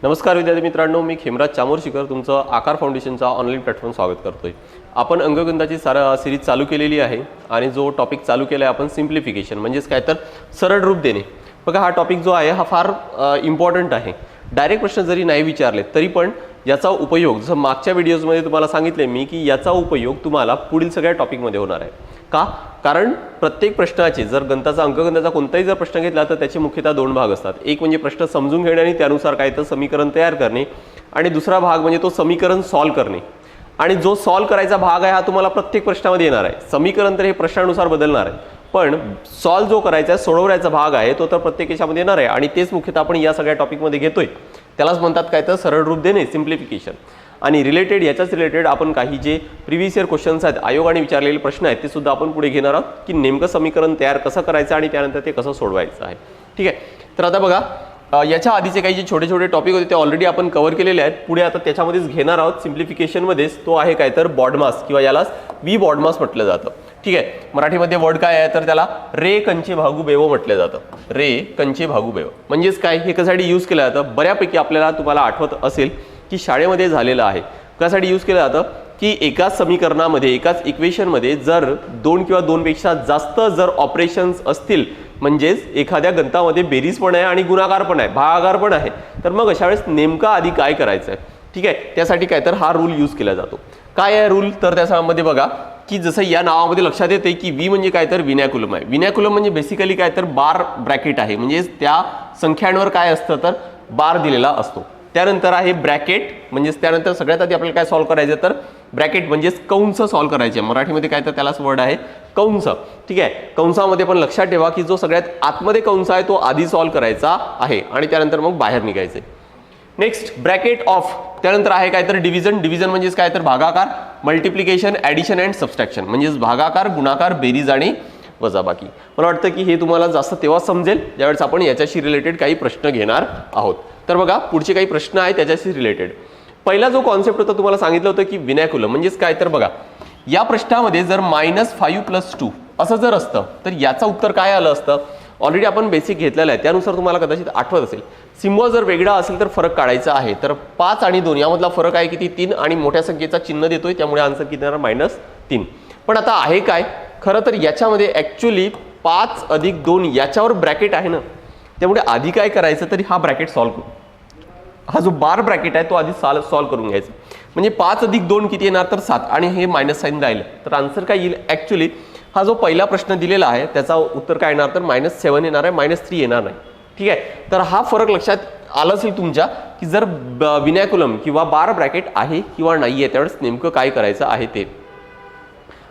नमस्कार विद्यार्थी मित्रांनो, मी खेमराज चामोर्शीकर तुमचं आकार फाउंडेशनचा ऑनलाईन प्लॅटफॉर्म स्वागत करतोय। आपण अंकगणिताची सिरीज चालू केलेली आहे आणि जो टॉपिक चालू केला आहे आपण सिम्प्लिफिकेशन म्हणजेच काय तर सरळ रूप देणे। बघा हा टॉपिक जो आहे हा फार इम्पॉर्टंट आहे। डायरेक्ट प्रश्न जरी नाही विचारले तरी पण याचा उपयोग जसं मागच्या व्हिडिओजमध्ये तुम्हाला सांगितले मी की याचा उपयोग तुम्हाला पुढील सगळ्या टॉपिकमध्ये होणार आहे। का? कारण प्रत्येक प्रश्नाचे जर गणिताचा अंकगणिताचा कोणताही जर प्रश्न घेतला तर त्याचे मुख्यतः दोन भाग असतात। एक म्हणजे प्रश्न समजून घेणे आणि त्यानुसार काय तर समीकरण तयार करणे आणि दुसरा भाग म्हणजे तो समीकरण सॉल्व करणे। आणि जो सॉल्व करायचा भाग आहे हा तुम्हाला प्रत्येक प्रश्नामध्ये येणार आहे। समीकरण तर हे प्रश्नानुसार बदलणार आहे पण सॉल्व जो करायचा सोडवण्याचा भाग आहे तो तर प्रत्येक याच्यामध्ये येणार आहे आणि तेच मुख्यतः आपण या सगळ्या टॉपिकमध्ये घेतोय। त्यालाच म्हणतात काय तर सरळ रूप देणे सिम्प्लिफिकेशन। आणि रिलेटेड याच्याच रिलेटेड आपण काही जे प्रिव्हियस इयर क्वेश्चन्स आहेत आयोगाने विचारलेले प्रश्न आहेत ते सुद्धा आपण पुढे घेणार आहोत की नेमकं समीकरण तयार कसं करायचं आणि त्यानंतर ते कसं सोडवायचं आहे। ठीक आहे, तर आता बघा याच्या आधीचे काही जे छोटे छोटे टॉपिक होते ते ऑलरेडी आपण कव्हर केलेले आहेत। पुढे आता त्याच्यामध्येच घेणार आहोत सिम्प्लिफिकेशनमध्येच तो आहे काय तर बॉडमास किंवा यालाच वी बॉडमास म्हटलं जातं। ठीक आहे, मराठीमध्ये वर्ड काय आहे तर त्याला रे कंचे भागू बेव म्हटलं जातं। रे कंचे भागू बेव म्हणजेच काय हे कशासाठी यूज केलं जातं बऱ्यापैकी आपल्याला तुम्हाला आठवत असेल की शाळेमध्ये झालेलं आहे। कशासाठी यूज केलं जातं की एकाच समीकरणामध्ये एकाच इक्वेशनमध्ये जर दोन किंवा दोनपेक्षा जास्त जर ऑपरेशन्स असतील म्हणजेच एखाद्या गणितामध्ये बेरीज पण आहे आणि गुणाकार पण आहे भागाकार पण आहे तर मग अशा वेळेस नेमका आधी काय करायचं आहे। ठीक आहे, त्यासाठी काय तर हा रूल यूज केला जातो। काय आहे रूल तर त्याच्यामध्ये बघा की जसं या नावामध्ये लक्षात येते की वी म्हणजे काय तर विनॅक्युलम आहे। विनॅक्युलम म्हणजे बेसिकली काय तर बार ब्रॅकेट आहे म्हणजे त्या संख्यांवर काय असतं तर बार दिलेला असतो। त्यानंतर आहे ब्रॅकेट म्हणजेच त्यानंतर सगळ्यात आधी आपल्याला काय सॉल्व करायचं तर ब्रॅकेट म्हणजेच कंस सॉल्व करायचे। मराठीमध्ये काय तर त्यालाच वर्ड आहे कंस। ठीक आहे, कंसामध्ये पण लक्षात ठेवा की जो सगळ्यात आतमध्ये कंस आहे तो आधी सॉल्व करायचा आहे आणि त्यानंतर मग बाहेर निघायचे। नेक्स्ट ब्रॅकेट ऑफ त्यानंतर आहे काय तर डिव्हिजन। डिव्हिजन म्हणजेच काय तर भागाकार, मल्टिप्लिकेशन, ॲडिशन अँड सबस्ट्रॅक्शन म्हणजेच भागाकार गुणाकार बेरीज आणि वजाबाकी। मला वाटतं की हे तुम्हाला जास्त तेव्हा समजेल ज्यावेळेस आपण याच्याशी रिलेटेड काही प्रश्न घेणार आहोत। तर बघा पुढचे काही प्रश्न आहेत त्याच्याशी रिलेटेड। पहिला जो कॉन्सेप्ट होता तुम्हाला सांगितलं होतं की विनॅक्युलम म्हणजेच काय तर बघा या प्रश्नामध्ये जर -5 + 2 असं जर असतं तर याचं उत्तर काय आलं असतं। ऑलरेडी आपण बेसिक घेतलेलं आहे त्यानुसार तुम्हाला कदाचित आठवत असेल सिम्बॉल जर वेगळा असेल तर फरक काढायचा आहे। तर 5 आणि 2 यामधला फरक आहे किती 3 आणि मोठ्या संख्येचा चिन्ह देतोय त्यामुळे आन्सर किती येणार -3। पण आता आहे काय खरं तर याच्यामध्ये ॲक्च्युली 5 + 2 याच्यावर ब्रॅकेट आहे ना त्यामुळे आधी काय करायचं तरी हा ब्रॅकेट सॉल्व करू। हा जो बार ब्रॅकेट आहे तो आधी सॉल्व करून घ्यायचा म्हणजे 5 + 2 किती येणार तर 7 आणि हे मायनस साईन राहिलं तर आन्सर काय येईल। ॲक्च्युली हा जो पहिला प्रश्न दिलेला आहे त्याचा उत्तर काय येणार तर -7 येणार आहे -3 येणार नाही। ठीक आहे, तर हा फरक लक्षात आला असेल तुमच्या की जर विनॅक्युलम किंवा बार ब्रॅकेट आहे किंवा नाही आहे त्यावेळेस नेमकं काय करायचं आहे ते।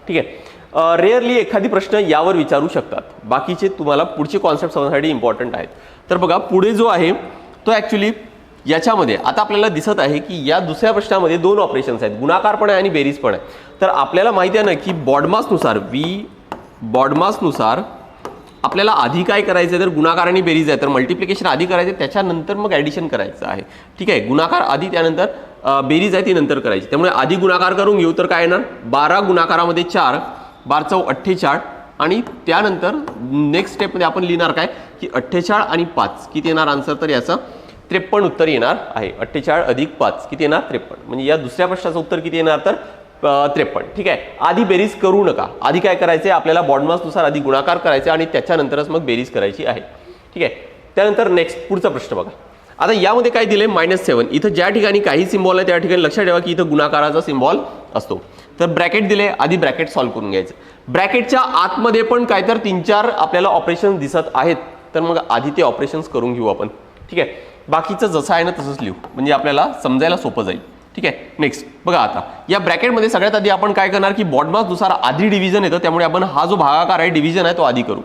ठीक आहे, रेअरली एखादी प्रश्न यावर विचारू शकतात, बाकीचे तुम्हाला पुढचे कॉन्सेप्ट समजण्यासाठी इम्पॉर्टंट आहेत। तर बघा पुढे जो आहे तो ॲक्च्युली याच्यामध्ये आता आपल्याला दिसत आहे की या दुसऱ्या प्रश्नामध्ये दोन ऑपरेशन्स आहेत गुणाकार पण आहे आणि बेरीज पण आहे। तर आपल्याला माहिती आहे ना की बॉडमासनुसार बॉडमासनुसार आपल्याला आधी काय करायचं तर गुणाकार आणि बेरीज आहे तर मल्टिप्लिकेशन आधी करायचं त्याच्यानंतर मग ॲडिशन करायचं आहे। ठीक आहे, गुणाकार आधी त्यानंतर बेरीज आहे ती नंतर करायची त्यामुळे आधी गुणाकार करून घेऊ तर काय येणार 12 गुणाकारामध्ये 4 12 × 48 आणि त्यानंतर नेक्स्ट स्टेपमध्ये आपण लिहिणार काय की 48 आणि 5 किती येणार आन्सर तर याचं 53 उत्तर येणार आहे। 48 + 5 किती येणार 53 म्हणजे या दुसऱ्या प्रश्नाचं उत्तर किती येणार तर 53। ठीक आहे, आधी बेरीज करू नका, आधी काय करायचे आपल्याला बॉडमासनुसार आधी गुणाकार करायचे आणि त्याच्यानंतरच मग बेरीज करायची आहे। ठीक आहे, त्यानंतर नेक्स्ट पुढचा प्रश्न बघा। आता यामध्ये काय दिले -7 इथं ज्या ठिकाणी काही सिम्बॉल आहे त्या ठिकाणी लक्षात ठेवा की इथं गुणाकाराचा सिम्बॉल असतो। तर ब्रॅकेट दिले आधी ब्रॅकेट सॉल्व करून घ्यायचं। ब्रॅकेटच्या आतमध्ये पण काय तर 3-4 आपल्याला ऑपरेशन दिसत आहेत तर मग आधी ते ऑपरेशन्स करून घेऊ आपण। ठीक आहे, बाकीचं जसं आहे ना तसंच लिहू म्हणजे आपल्याला समजायला सोपं जाईल। ठीक आहे, नेक्स्ट बघा आता या ब्रॅकेटमध्ये सगळ्यात आधी आपण काय करणार की बॉडमासनुसार आधी डिव्हिजन येतं त्यामुळे आपण हा जो भागाकार आहे डिव्हिजन आहे तो आधी करू।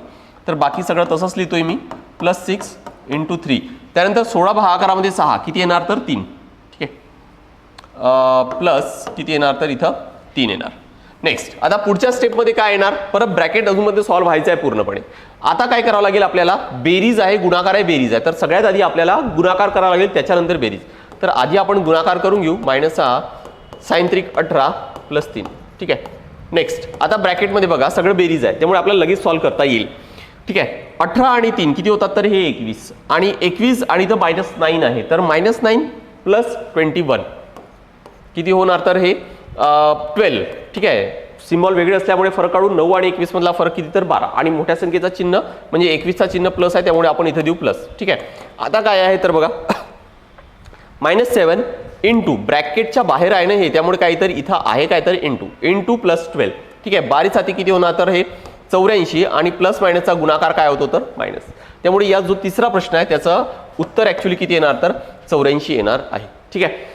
तर बाकी सगळं तसंच लिहितोय मी +6 × 3 त्यानंतर 16 भागाकारामध्ये 6 किती येणार तर 3। ठीक आहे, प्लस किती येणार तर इथं 3 येणार। नेक्स्ट आता पुढच्या स्टेपमध्ये काय येणार परत ब्रॅकेट अजूनमध्ये सॉल्व व्हायचं आहे पूर्णपणे। आता काय करावं लागेल आपल्याला बेरीज आहे गुणाकार आहे बेरीज आहे तर सगळ्यात आधी आपल्याला गुणाकार करावा लागेल त्याच्यानंतर बेरीज। तर आधी आपण गुणाकार करून घेऊ -6 sin 3 18 + 3। ठीक आहे, नेक्स्ट आता ब्रॅकेटमध्ये बघा सगळं बेरीज आहे त्यामुळे आपल्याला लगेच सॉल्व करता येईल। ठीक आहे. 18 आणि 3 किती होतात तर हे 21 आणि 21 आणि इथं -9 आहे तर -9 प्लस 21 किती होणार तर हे 12. ठीक आहे. सिम्बॉल वेगळे असल्यामुळे फरक काढून 9 आणि 21 मधला फरक किती तर 12 आणि मोठ्या संख्येचा चिन्ह म्हणजे 21चा चिन्ह प्लस आहे त्यामुळे आपण इथे देऊ प्लस. ठीक आहे. आता काय आहे तर बघा -7 इंटू ब्रॅकेटच्या बाहेर आहे ना हे त्यामुळे काहीतरी इथं आहे काय तर इंटू प्लस 12. ठीक आहे. 12 साठी किती होणार तर हे 84 आणि प्लस मायनसचा गुणाकार काय होतो तर मायनस. त्यामुळे या जो तिसरा प्रश्न आहे त्याचं उत्तर ऍक्च्युली किती येणार तर 84 येणार आहे. ठीक आहे.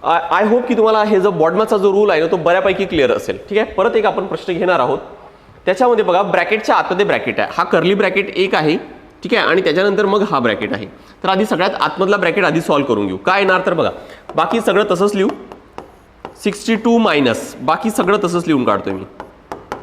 आय होप की तुम्हाला हे जो बॉडमाचा जो रूल आहे ना तो बऱ्यापैकी क्लिअर असेल. ठीक आहे. परत एक आपण प्रश्न घेणार आहोत. त्याच्यामध्ये बघा ब्रॅकेटच्या आतमध्ये ब्रॅकेट आहे. हा कर्ली ब्रॅकेट एक आहे. ठीक आहे. आणि त्याच्यानंतर मग हा ब्रॅकेट आहे. तर आधी सगळ्यात आतमधला ब्रॅकेट आधी सॉल्व्ह करून घेऊ. काय येणार तर बघा बाकी सगळं तसंच लिहू 62 मायनस बाकी सगळं तसंच लिहून काढतोय मी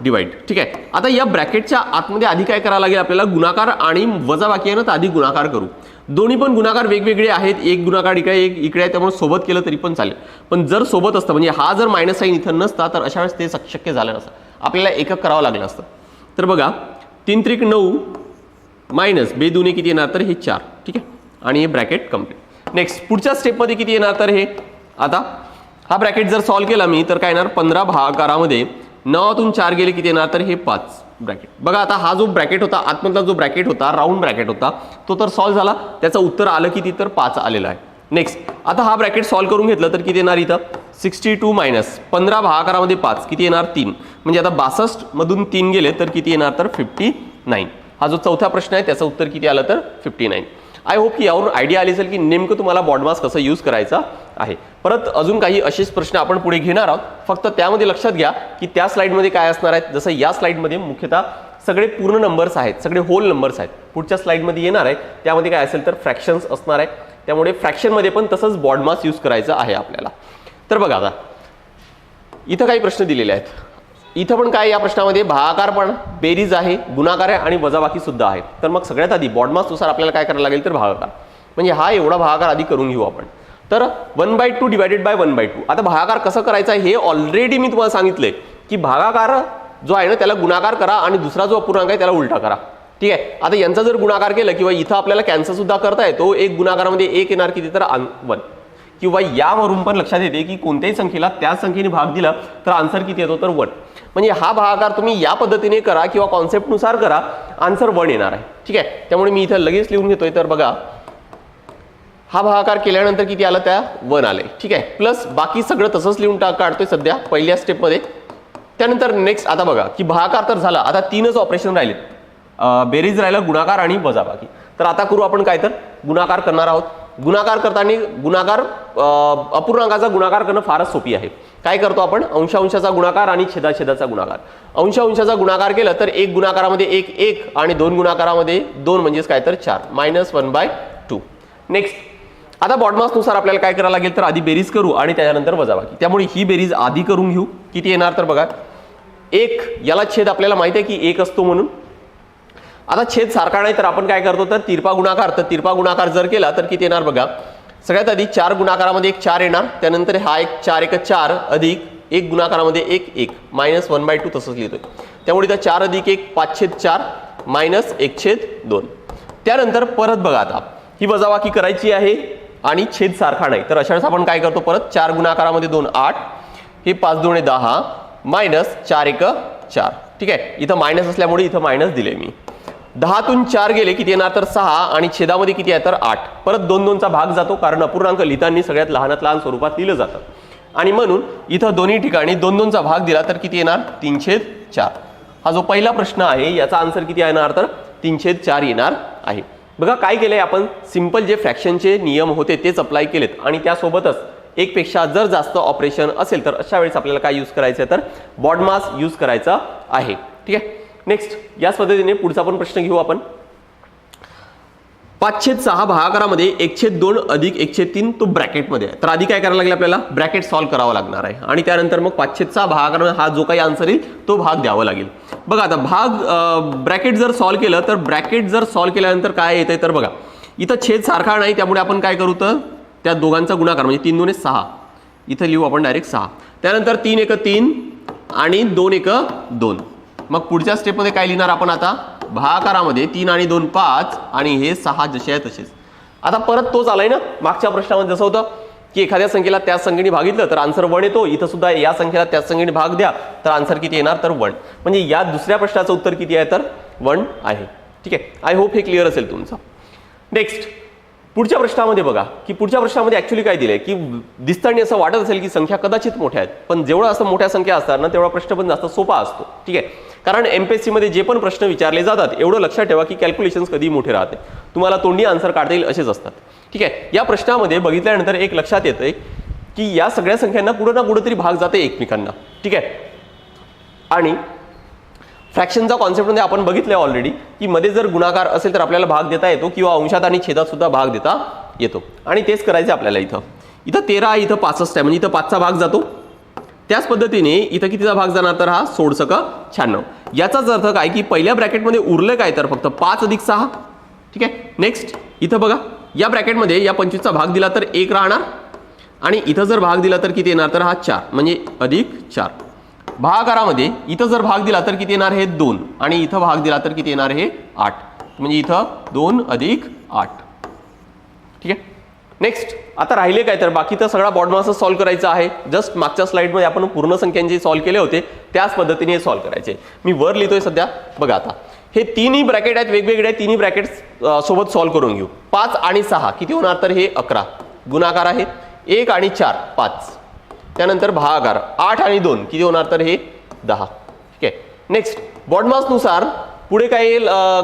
डिवाइड. ठीक आहे. आता या ब्रॅकेटच्या आतमध्ये आधी काय करावं लागेल आपल्याला गुणाकार आणि वजाबाकी आहे ना तर आधी गुणाकार करू. दोन्ही पण गुणाकार वेगवेगळे आहेत. एक गुणाकार इकडे एक इकडे आहे त्यामुळे सोबत केलं तरी पण चालेल. पण जर सोबत असतं म्हणजे हा जर मायनस साईन इथं नसता तर अशा वेळेस ते शक्य झालं नसतं. आपल्याला एकक करावं लागलं असतं. तर बघा 3 त्रिक 9 मायनस 2 दुने किती येणार तर हे 4. ठीक आहे. आणि हे ब्रॅकेट कम्प्लीट. नेक्स्ट पुढच्या स्टेपमध्ये किती येणार तर हे आता हा ब्रॅकेट जर सॉल्व्ह केला मी तर काय येणार 15 भागाकारामध्ये 9तून 4 गेले किती येणार तर हे 5 ब्रॅकेट. बघा आता हा जो ब्रॅकेट होता आतमधला जो ब्रॅकेट होता राऊंड ब्रॅकेट होता तो तर सॉल्व्ह झाला. त्याचं उत्तर आलं किती तर 5 आलेलं आहे. नेक्स्ट आता हा ब्रॅकेट सॉल्व्ह करून घेतलं तर किती येणार इथं 62 मायनस 15 भागाकारामध्ये 5 किती येणार 3 म्हणजे आता 62 मधून 3 गेले तर किती येणार तर 59. हा जो चौथा प्रश्न आहे त्याचं उत्तर किती आलं तर 59. आय होप की यावरून आयडिया आली असेल की नेमकं तुम्हाला बॉडमास कसं यूज करायचा आहे. परत अजून काही असेच प्रश्न आपण पुढे घेणार आहोत. फक्त त्यामध्ये लक्षात घ्या की त्या स्लाइडमध्ये काय असणार आहेत. जसं या स्लाइडमध्ये मुख्यतः सगळे पूर्ण नंबर्स आहेत सगळे होल नंबर्स आहेत. पुढच्या स्लाइडमध्ये येणार आहे त्यामध्ये काय असेल तर फ्रॅक्शन्स असणार आहे. त्यामुळे फ्रॅक्शनमध्ये पण तसंच बॉडमास यूज करायचं आहे आपल्याला. तर बघा आता इथं काही प्रश्न दिलेले आहेत. इथं पण काय या प्रश्नामध्ये भागाकार पण बेरीज आहे गुणाकार आहे आणि वजाबाकी सुद्धा आहे. तर मग सगळ्यात आधी बॉडमासनुसार आपल्याला काय करायला लागेल तर भागाकार म्हणजे हा एवढा भागाकार आधी करून घेऊ आपण. तर 1/2 डिवायडेड बाय 1/2. आता भागाकार कसं करायचा हे ऑलरेडी मी तुम्हाला सांगितलंय की भागाकार जो आहे ना त्याला गुणाकार करा आणि दुसरा जो अपूर्णांक आहे त्याला उलटा करा. ठीक आहे. आता यांचा जर गुणाकार केला किंवा इथं आपल्याला कॅन्सल सुद्धा करता येतो. एक गुणाकारामध्ये 1 येणार किती तर 1 किंवा यावरून पण लक्षात येते की कोणत्याही संख्येला त्याच संख्येने भाग दिला तर आन्सर किती येतो तर 1. म्हणजे हा भागाकार तुम्ही या पद्धतीने करा किंवा कॉन्सेप्टनुसार करा आन्सर 1 येणार आहे. ठीक आहे. त्यामुळे मी इथं लगेच लिहून घेतोय. तर बघा हा भागाकार केल्यानंतर किती आलं त्या 1 आले. ठीक आहे. प्लस बाकी सगळं तसंच लिहून काढतोय सध्या पहिल्या स्टेपमध्ये. त्यानंतर नेक्स्ट आता बघा की भागाकार तर झाला. आता 3च ऑपरेशन राहिलेत. बेरीज राहिलं गुणाकार आणि वजाबाकी. तर आता करू आपण काय तर गुणाकार करणार आहोत. गुणाकार करताना गुणाकार अपूर्णांकाचा गुणाकार करणं फारच सोपी आहे. काय करतो आपण अंशांशाचा गुणाकार आणि छेदाछेदाचा गुणाकार. अंशांशाचा गुणाकार केलं तर एक गुणाकारामध्ये 1 1 आणि 2 गुणाकारामध्ये 2 म्हणजेच काय तर 4 -1/2. नेक्स्ट आता बॉडमासनुसार आपल्याला काय करायला लागेल तर आधी बेरीज करू आणि त्याच्यानंतर वजाबाकी. त्यामुळे ही बेरीज आधी करून घेऊ. किती येणार तर बघा 1 याला छेद आपल्याला माहिती आहे की 1 असतो म्हणून. आता छेद सारखा नाही तर आपण काय करतो तर तिरपा गुणाकार. तर तिरपा गुणाकार जर केला तर किती येणार बघा सगळ्यात आधी 4 गुणाकारामध्ये एक 4 येणार. त्यानंतर हा एक 4 1 4 अधिक 1 गुणाकारामध्ये 1 1 -1/2 तसंच लिहितोय. त्यामुळे इथं 4 अधिक 1 5/4 -1/2. त्यानंतर परत बघा आता ही वजाबाकी करायची आहे आणि छेद सारखा नाही तर अशा वेळेस आपण काय करतो परत 4 गुणाकारामध्ये 2 8 हे 5 2 10 -4 1 4. ठीक आहे. इथं मायनस असल्यामुळे इथं मायनस दिले मी. 10तून 4 गेले किती येणार तर 6 आणि छेदामध्ये किती आहे तर 8. परत 2 2चा भाग जातो कारण अपूर्णांक लिहिताना सगळ्यात लहानात लहान स्वरूपात लिहिलं जातं आणि म्हणून इथं दोन्ही ठिकाणी 2 2चा भाग दिला तर किती येणार 3/4. हा जो पहिला प्रश्न आहे याचा आन्सर किती येणार तर 3/4 येणार आहे. बघा काय केलंय आपण सिंपल जे फ्रॅक्शनचे नियम होते तेच अप्लाय केलेत आणि त्यासोबतच एकपेक्षा जर जास्त ऑपरेशन असेल तर अशा वेळेस आपल्याला काय यूज करायचं तर बॉडमास यूज करायचा आहे. ठीक आहे. नेक्स्ट याच पद्धतीने पुढचा पण प्रश्न घेऊ आपण. 5/6 भागाकारामध्ये 1/2 अधिक 1/3 तो ब्रॅकेटमध्ये आहे. तर आधी काय करायला लागेल आपल्याला ब्रॅकेट सॉल्व्ह करावा लागणार आहे आणि त्यानंतर मग 5/6 भागाकारामध्ये हा जो काही आन्सर येईल तो भाग द्यावा लागेल. बघा आता भाग ब्रॅकेट जर सॉल्व्ह केलं तर ब्रॅकेट जर सॉल्व्ह केल्यानंतर काय येतंय तर बघा इथं छेद सारखा नाही त्यामुळे आपण काय करू तर त्या दोघांचा गुणाकार म्हणजे 3 2 6 इथं लिहू आपण डायरेक्ट 6. त्यानंतर 3 1 3 आणि 2 1 2. मग पुढच्या स्टेपमध्ये काय लिहिणार आपण आता भागाकारामध्ये 3 आणि 2 5 आणि हे 6 जसे आहे तसेच. आता परत तोच आलाय ना मागच्या प्रश्नामध्ये जसं होतं की एखाद्या संख्येला त्या संख्येने भागितलं तर आन्सर 1 येतो. इथं सुद्धा या संख्येला त्याच संख्येने भाग द्या तर आन्सर किती येणार तर 1. म्हणजे या दुसऱ्या प्रश्नाचं उत्तर किती आहे तर 1 आहे. ठीक आहे. आय होप हे क्लिअर असेल तुमचं. नेक्स्ट पुढच्या प्रश्नामध्ये बघा की पुढच्या प्रश्नामध्ये ऍक्च्युली काय दिलंय की दिसताना असं वाटत असेल की संख्या कदाचित मोठ्या आहेत, पण जेवढं असं मोठ्या संख्या असतात ना तेवढा प्रश्न पण जास्त सोपा असतो. ठीक आहे. कारण एमपीएससी मध्ये जे पण प्रश्न विचारले जातात एवढं लक्षात ठेवा की कॅल्क्युलेशन्स कधी मोठे राहते, तुम्हाला तोंडी आन्सर काढता येईल असेच असतात. ठीक आहे. या प्रश्नामध्ये बघितल्यानंतर एक लक्षात येतंय की या सगळ्या संख्यांना कुठं ना कुठेतरी भाग जाते एकमेकांना. ठीक आहे. आणि फ्रॅक्शनचा कॉन्सेप्टमध्ये आपण बघितलं ऑलरेडी की मध्ये जर गुणाकार असेल तर आपल्याला भाग देता येतो किंवा अंशात आणि छेदात सुद्धा भाग देता येतो. आणि तेच करायचं आपल्याला. इथं 13 इथं 65 आहे म्हणजे इथं 5चा भाग जातो. त्याच पद्धतीने इथं कितीचा भाग जाणार तर हा 16×96. याचाच अर्थ काय की पहिल्या ब्रॅकेटमध्ये उरलं काय तर फक्त 5 अधिक 6. ठीक आहे. नेक्स्ट इथं बघा या ब्रॅकेटमध्ये या 25चा भाग दिला तर 1 राहणार आणि इथं जर भाग दिला तर किती येणार तर हा 4 म्हणजे अधिक 4. भागाकारामध्ये इथं जर भाग दिला तर किती येणार हे 2 आणि इथं भाग दिला तर किती येणार हे 8 म्हणजे इथं 2 अधिक 8. ठीक आहे. नेक्स्ट आता राहिले काय तर बाकी तर सगळा बॉडमासच सॉल्व्ह करायचा आहे. जस्ट मागच्या स्लाइडमध्ये आपण पूर्ण संख्यांचे सॉल्व्ह केले होते त्याच पद्धतीने हे सॉल्व्ह करायचे. मी वर लिहितोय सध्या बघा. आता हे तिन्ही ब्रॅकेट आहेत वेगवेगळे, तिन्ही ब्रॅकेट्स सोबत सॉल्व्ह करून घेऊ. 5 आणि 6 किती होणार तर हे 11 गुणाकार आहे. 1 आणि 4 5. त्यानंतर भागाकार 8 आणि 2 किती होणार तर हे 10. ठीक आहे. नेक्स्ट बॉडमासनुसार पुढे काय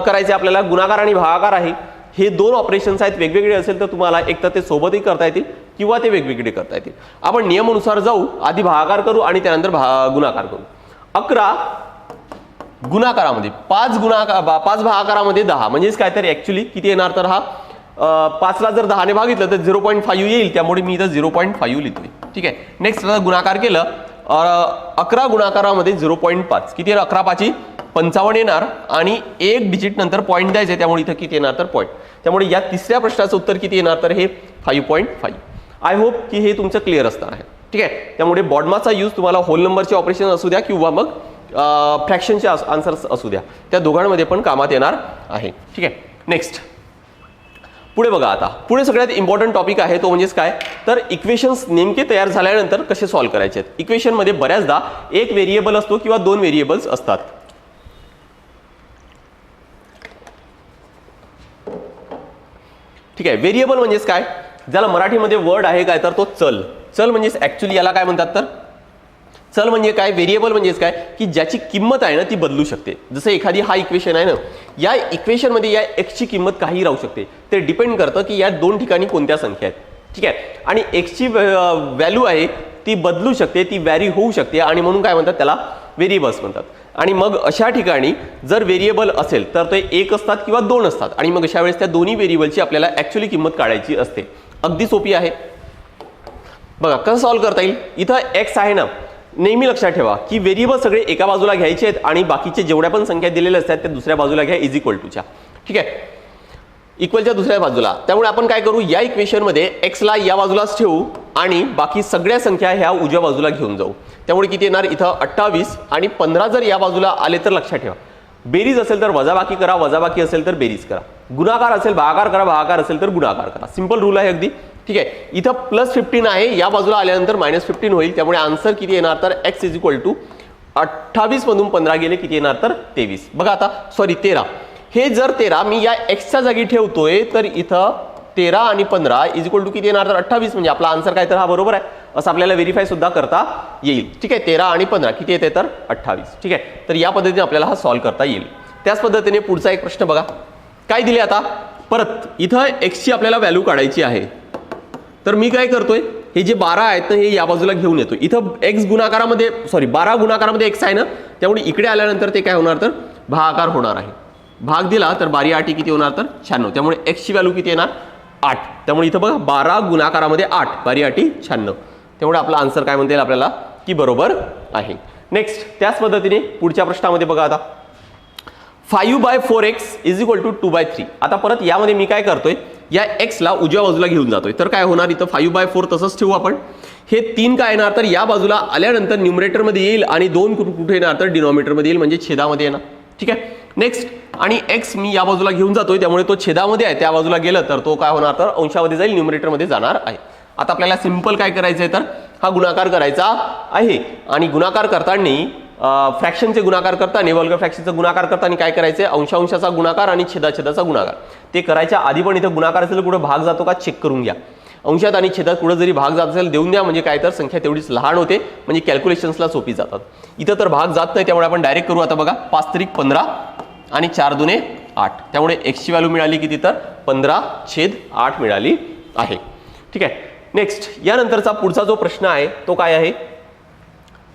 करायचे आपल्याला गुणाकार आणि भागाकार आहे. हे दोन ऑपरेशन्स आहेत वेगवेगळे असेल तर तुम्हाला एक तर ते सोबतही करता येतील किंवा ते वेगवेगळे करता येतील. आपण नियमानुसार जाऊ. आधी भागाकार करू आणि त्यानंतर गुणाकार करू. 11 गुणाकारामध्ये 5 भागाकारामध्ये 10 म्हणजेच काय तर ऍक्च्युली किती येणार तर हा 5ला जर 10ने भागितलं तर 0.5 येईल त्यामुळे मी इथं 0.5 लिहितोय. ठीक आहे. नेक्स्ट गुणाकार केलं 11 गुणाकारामध्ये 0.5 किती येणार 11 5 55 येणार आणि एक डिजिट नंतर पॉईंट द्यायचे त्यामुळे इथं किती येणार तर पॉईंट. त्यामुळे या तिसऱ्या प्रश्नाचं उत्तर किती येणार तर हे 5.5. आय होप की हे तुमचं क्लिअर असणार आहे. ठीक आहे. त्यामुळे बॉडमाचा यूज तुम्हाला होल नंबरचे ऑपरेशन असू द्या किंवा मग फ्रॅक्शनचे आन्सर्स असू द्या त्या दोघांमध्ये पण कामात येणार आहे. ठीक आहे. नेक्स्ट पुढे बघा. आता पुढे सगळ्यात इम्पॉर्टंट टॉपिक आहे तो म्हणजेच काय तर इक्वेशन्स नेमके तयार झाल्यानंतर कसे सॉल्व्ह करायचे आहेत. इक्वेशनमध्ये बऱ्याचदा एक व्हेरिएबल असतो किंवा 2 व्हेरिएबल्स असतात. ठीक आहे. व्हेरिएबल म्हणजेच काय ज्याला मराठीमध्ये वर्ड आहे काय तर तो चल. चल म्हणजेच ऍक्च्युली याला काय म्हणतात तर चल म्हणजे काय व्हेरिएबल म्हणजेच काय की ज्याची किंमत आहे ना ती बदलू शकते. जसं एखादी हा इक्वेशन आहे ना या इक्वेशनमध्ये या एक्सची किंमत काही राहू शकते. ते डिपेंड करतं की या दोन ठिकाणी कोणत्या संख्या आहेत. ठीक आहे. आणि एक्सची व्हॅल्यू आहे ती बदलू शकते ती व्हॅरी होऊ शकते आणि म्हणून काय म्हणतात त्याला व्हेरिएबल्स म्हणतात. आणि मग अशा ठिकाणी जर व्हेरिएबल असेल तर ते 1 असतात किंवा 2 असतात आणि मग अशा वेळेस त्या दोन्ही व्हेरिएबलची आपल्याला ऍक्च्युअली किंमत काढायची असते. अगदी सोपी आहे. बघा कसं सॉल्व्ह करता येईल. इथं एक्स आहे ना नेहमी लक्षात ठेवा की व्हेरिएबल सगळे एका बाजूला घ्यायचे आहेत आणि बाकीचे जेवढ्या पण संख्या दिलेल्या असतात त्या दुसऱ्या बाजूला घ्या इज इक्वल टूच्या. ठीक आहे. इक्वलच्या दुसऱ्या बाजूला. त्यामुळे आपण काय करू या इक्वेशनमध्ये एक्सला या बाजूलाच ठेवू आणि बाकी सगळ्या संख्या ह्या उजव्या बाजूला घेऊन जाऊ. त्यामुळे किती येणार इथं 28 आणि 15 जर या बाजूला आले तर लक्षात ठेवा बेरीज असेल तर वजाबाकी करा वजाबाकी असेल तर बेरीज करा. गुणाकार असेल भागाकार करा भागाकार असेल तर गुणाकार करा. सिंपल रूल आहे अगदी. ठीक आहे. इथं +15 आहे या बाजूला आल्यानंतर -15 होईल त्यामुळे आन्सर किती येणार तर x इज इक्वल टू 28 मधून 15 गेले किती येणार तर 23. बघा आता सॉरी 13 हे जर 13 मी या एक्सच्या जागी ठेवतोय तर इथं 13 आणि 15 इज इक्वल टू किती येणार तर 28 म्हणजे आपला आन्सर काय तर हा बरोबर आहे असं आपल्याला व्हेरीफाय सुद्धा करता येईल. ठीक आहे. 13 आणि 15 किती येते तर 28. ठीक आहे. तर या पद्धतीने आपल्याला हा सॉल्व्ह करता येईल. त्याच पद्धतीने पुढचा एक प्रश्न बघा काय दिले. आता परत इथं एक्सची आपल्याला व्हॅल्यू काढायची आहे तर मी काय करतोय हे जे 12 आहेत ना हे या बाजूला घेऊन येतो. इथं एक्स गुणाकारामध्ये 12 गुणाकारामध्ये एक्स आहे ना त्यामुळे इकडे आल्यानंतर ते काय होणार तर भागाकार होणार आहे. भाग दिला तर 12 8 किती होणार तर 96 त्यामुळे एक्सची व्हॅल्यू किती येणार 8. त्यामुळे इथं बघा 12 गुणाकारामध्ये 8 12 8 96 त्यामुळे आपला आन्सर काय म्हणता येईल आपल्याला की बरोबर आहे. नेक्स्ट त्याच पद्धतीने पुढच्या प्रश्नामध्ये बघा. आता 5/4x इज इक्वल टू 2/3. आता परत यामध्ये मी काय करतोय या एक्सला उजव्या बाजूला घेऊन जातोय तर काय होणार इथं 5/4 तसंच ठेवू आपण. हे 3 काय येणार तर या बाजूला आल्यानंतर न्यूमरेटरमध्ये येईल आणि 2 कुठे येणार तर डिनॉमिनेटरमध्ये येईल म्हणजे छेदामध्ये येणार. ठीक आहे. नेक्स्ट आणि x मी या बाजूला घेऊन जातोय, त्यामुळे तो छेदामध्ये आहे त्या बाजूला गेलं तर तो काय होणार, तर अंशामध्ये जाईल, न्यूमरेटरमध्ये जाणार आहे. आता आपल्याला सिंपल काय करायचं आहे, तर हा गुणाकार करायचा आहे. आणि गुणाकार करताना फ्रॅक्शनचे गुणाकार करताना, वर्ग फ्रॅक्शनचा गुणाकार करताना काय करायचं आहे, अंशांशाचा गुणाकार आणि छेदाछेदाचा गुणाकार. ते करायच्या आधी पण इथं गुणाकार असेल कुठं भाग जातो का चेक करून घ्या. अंशात आणि छेदात कुठं जरी भाग जात असेल देऊन द्या, म्हणजे काय तर संख्या तेवढीच लहान होते, म्हणजे कॅल्क्युलेशन्सला सोपी जातात. इथं तर भाग जात नाही, त्यामुळे आपण डायरेक्ट करू. आता बघा 5 त्रिक 15 आणि 4 दुने 8, त्यामुळे x ची व्हॅल्यू मिळाली किती, तर 15/8 मिळाली आहे. ठीक आहे. नेक्स्ट यानंतरचा पुढचा जो प्रश्न आहे तो काय आहे,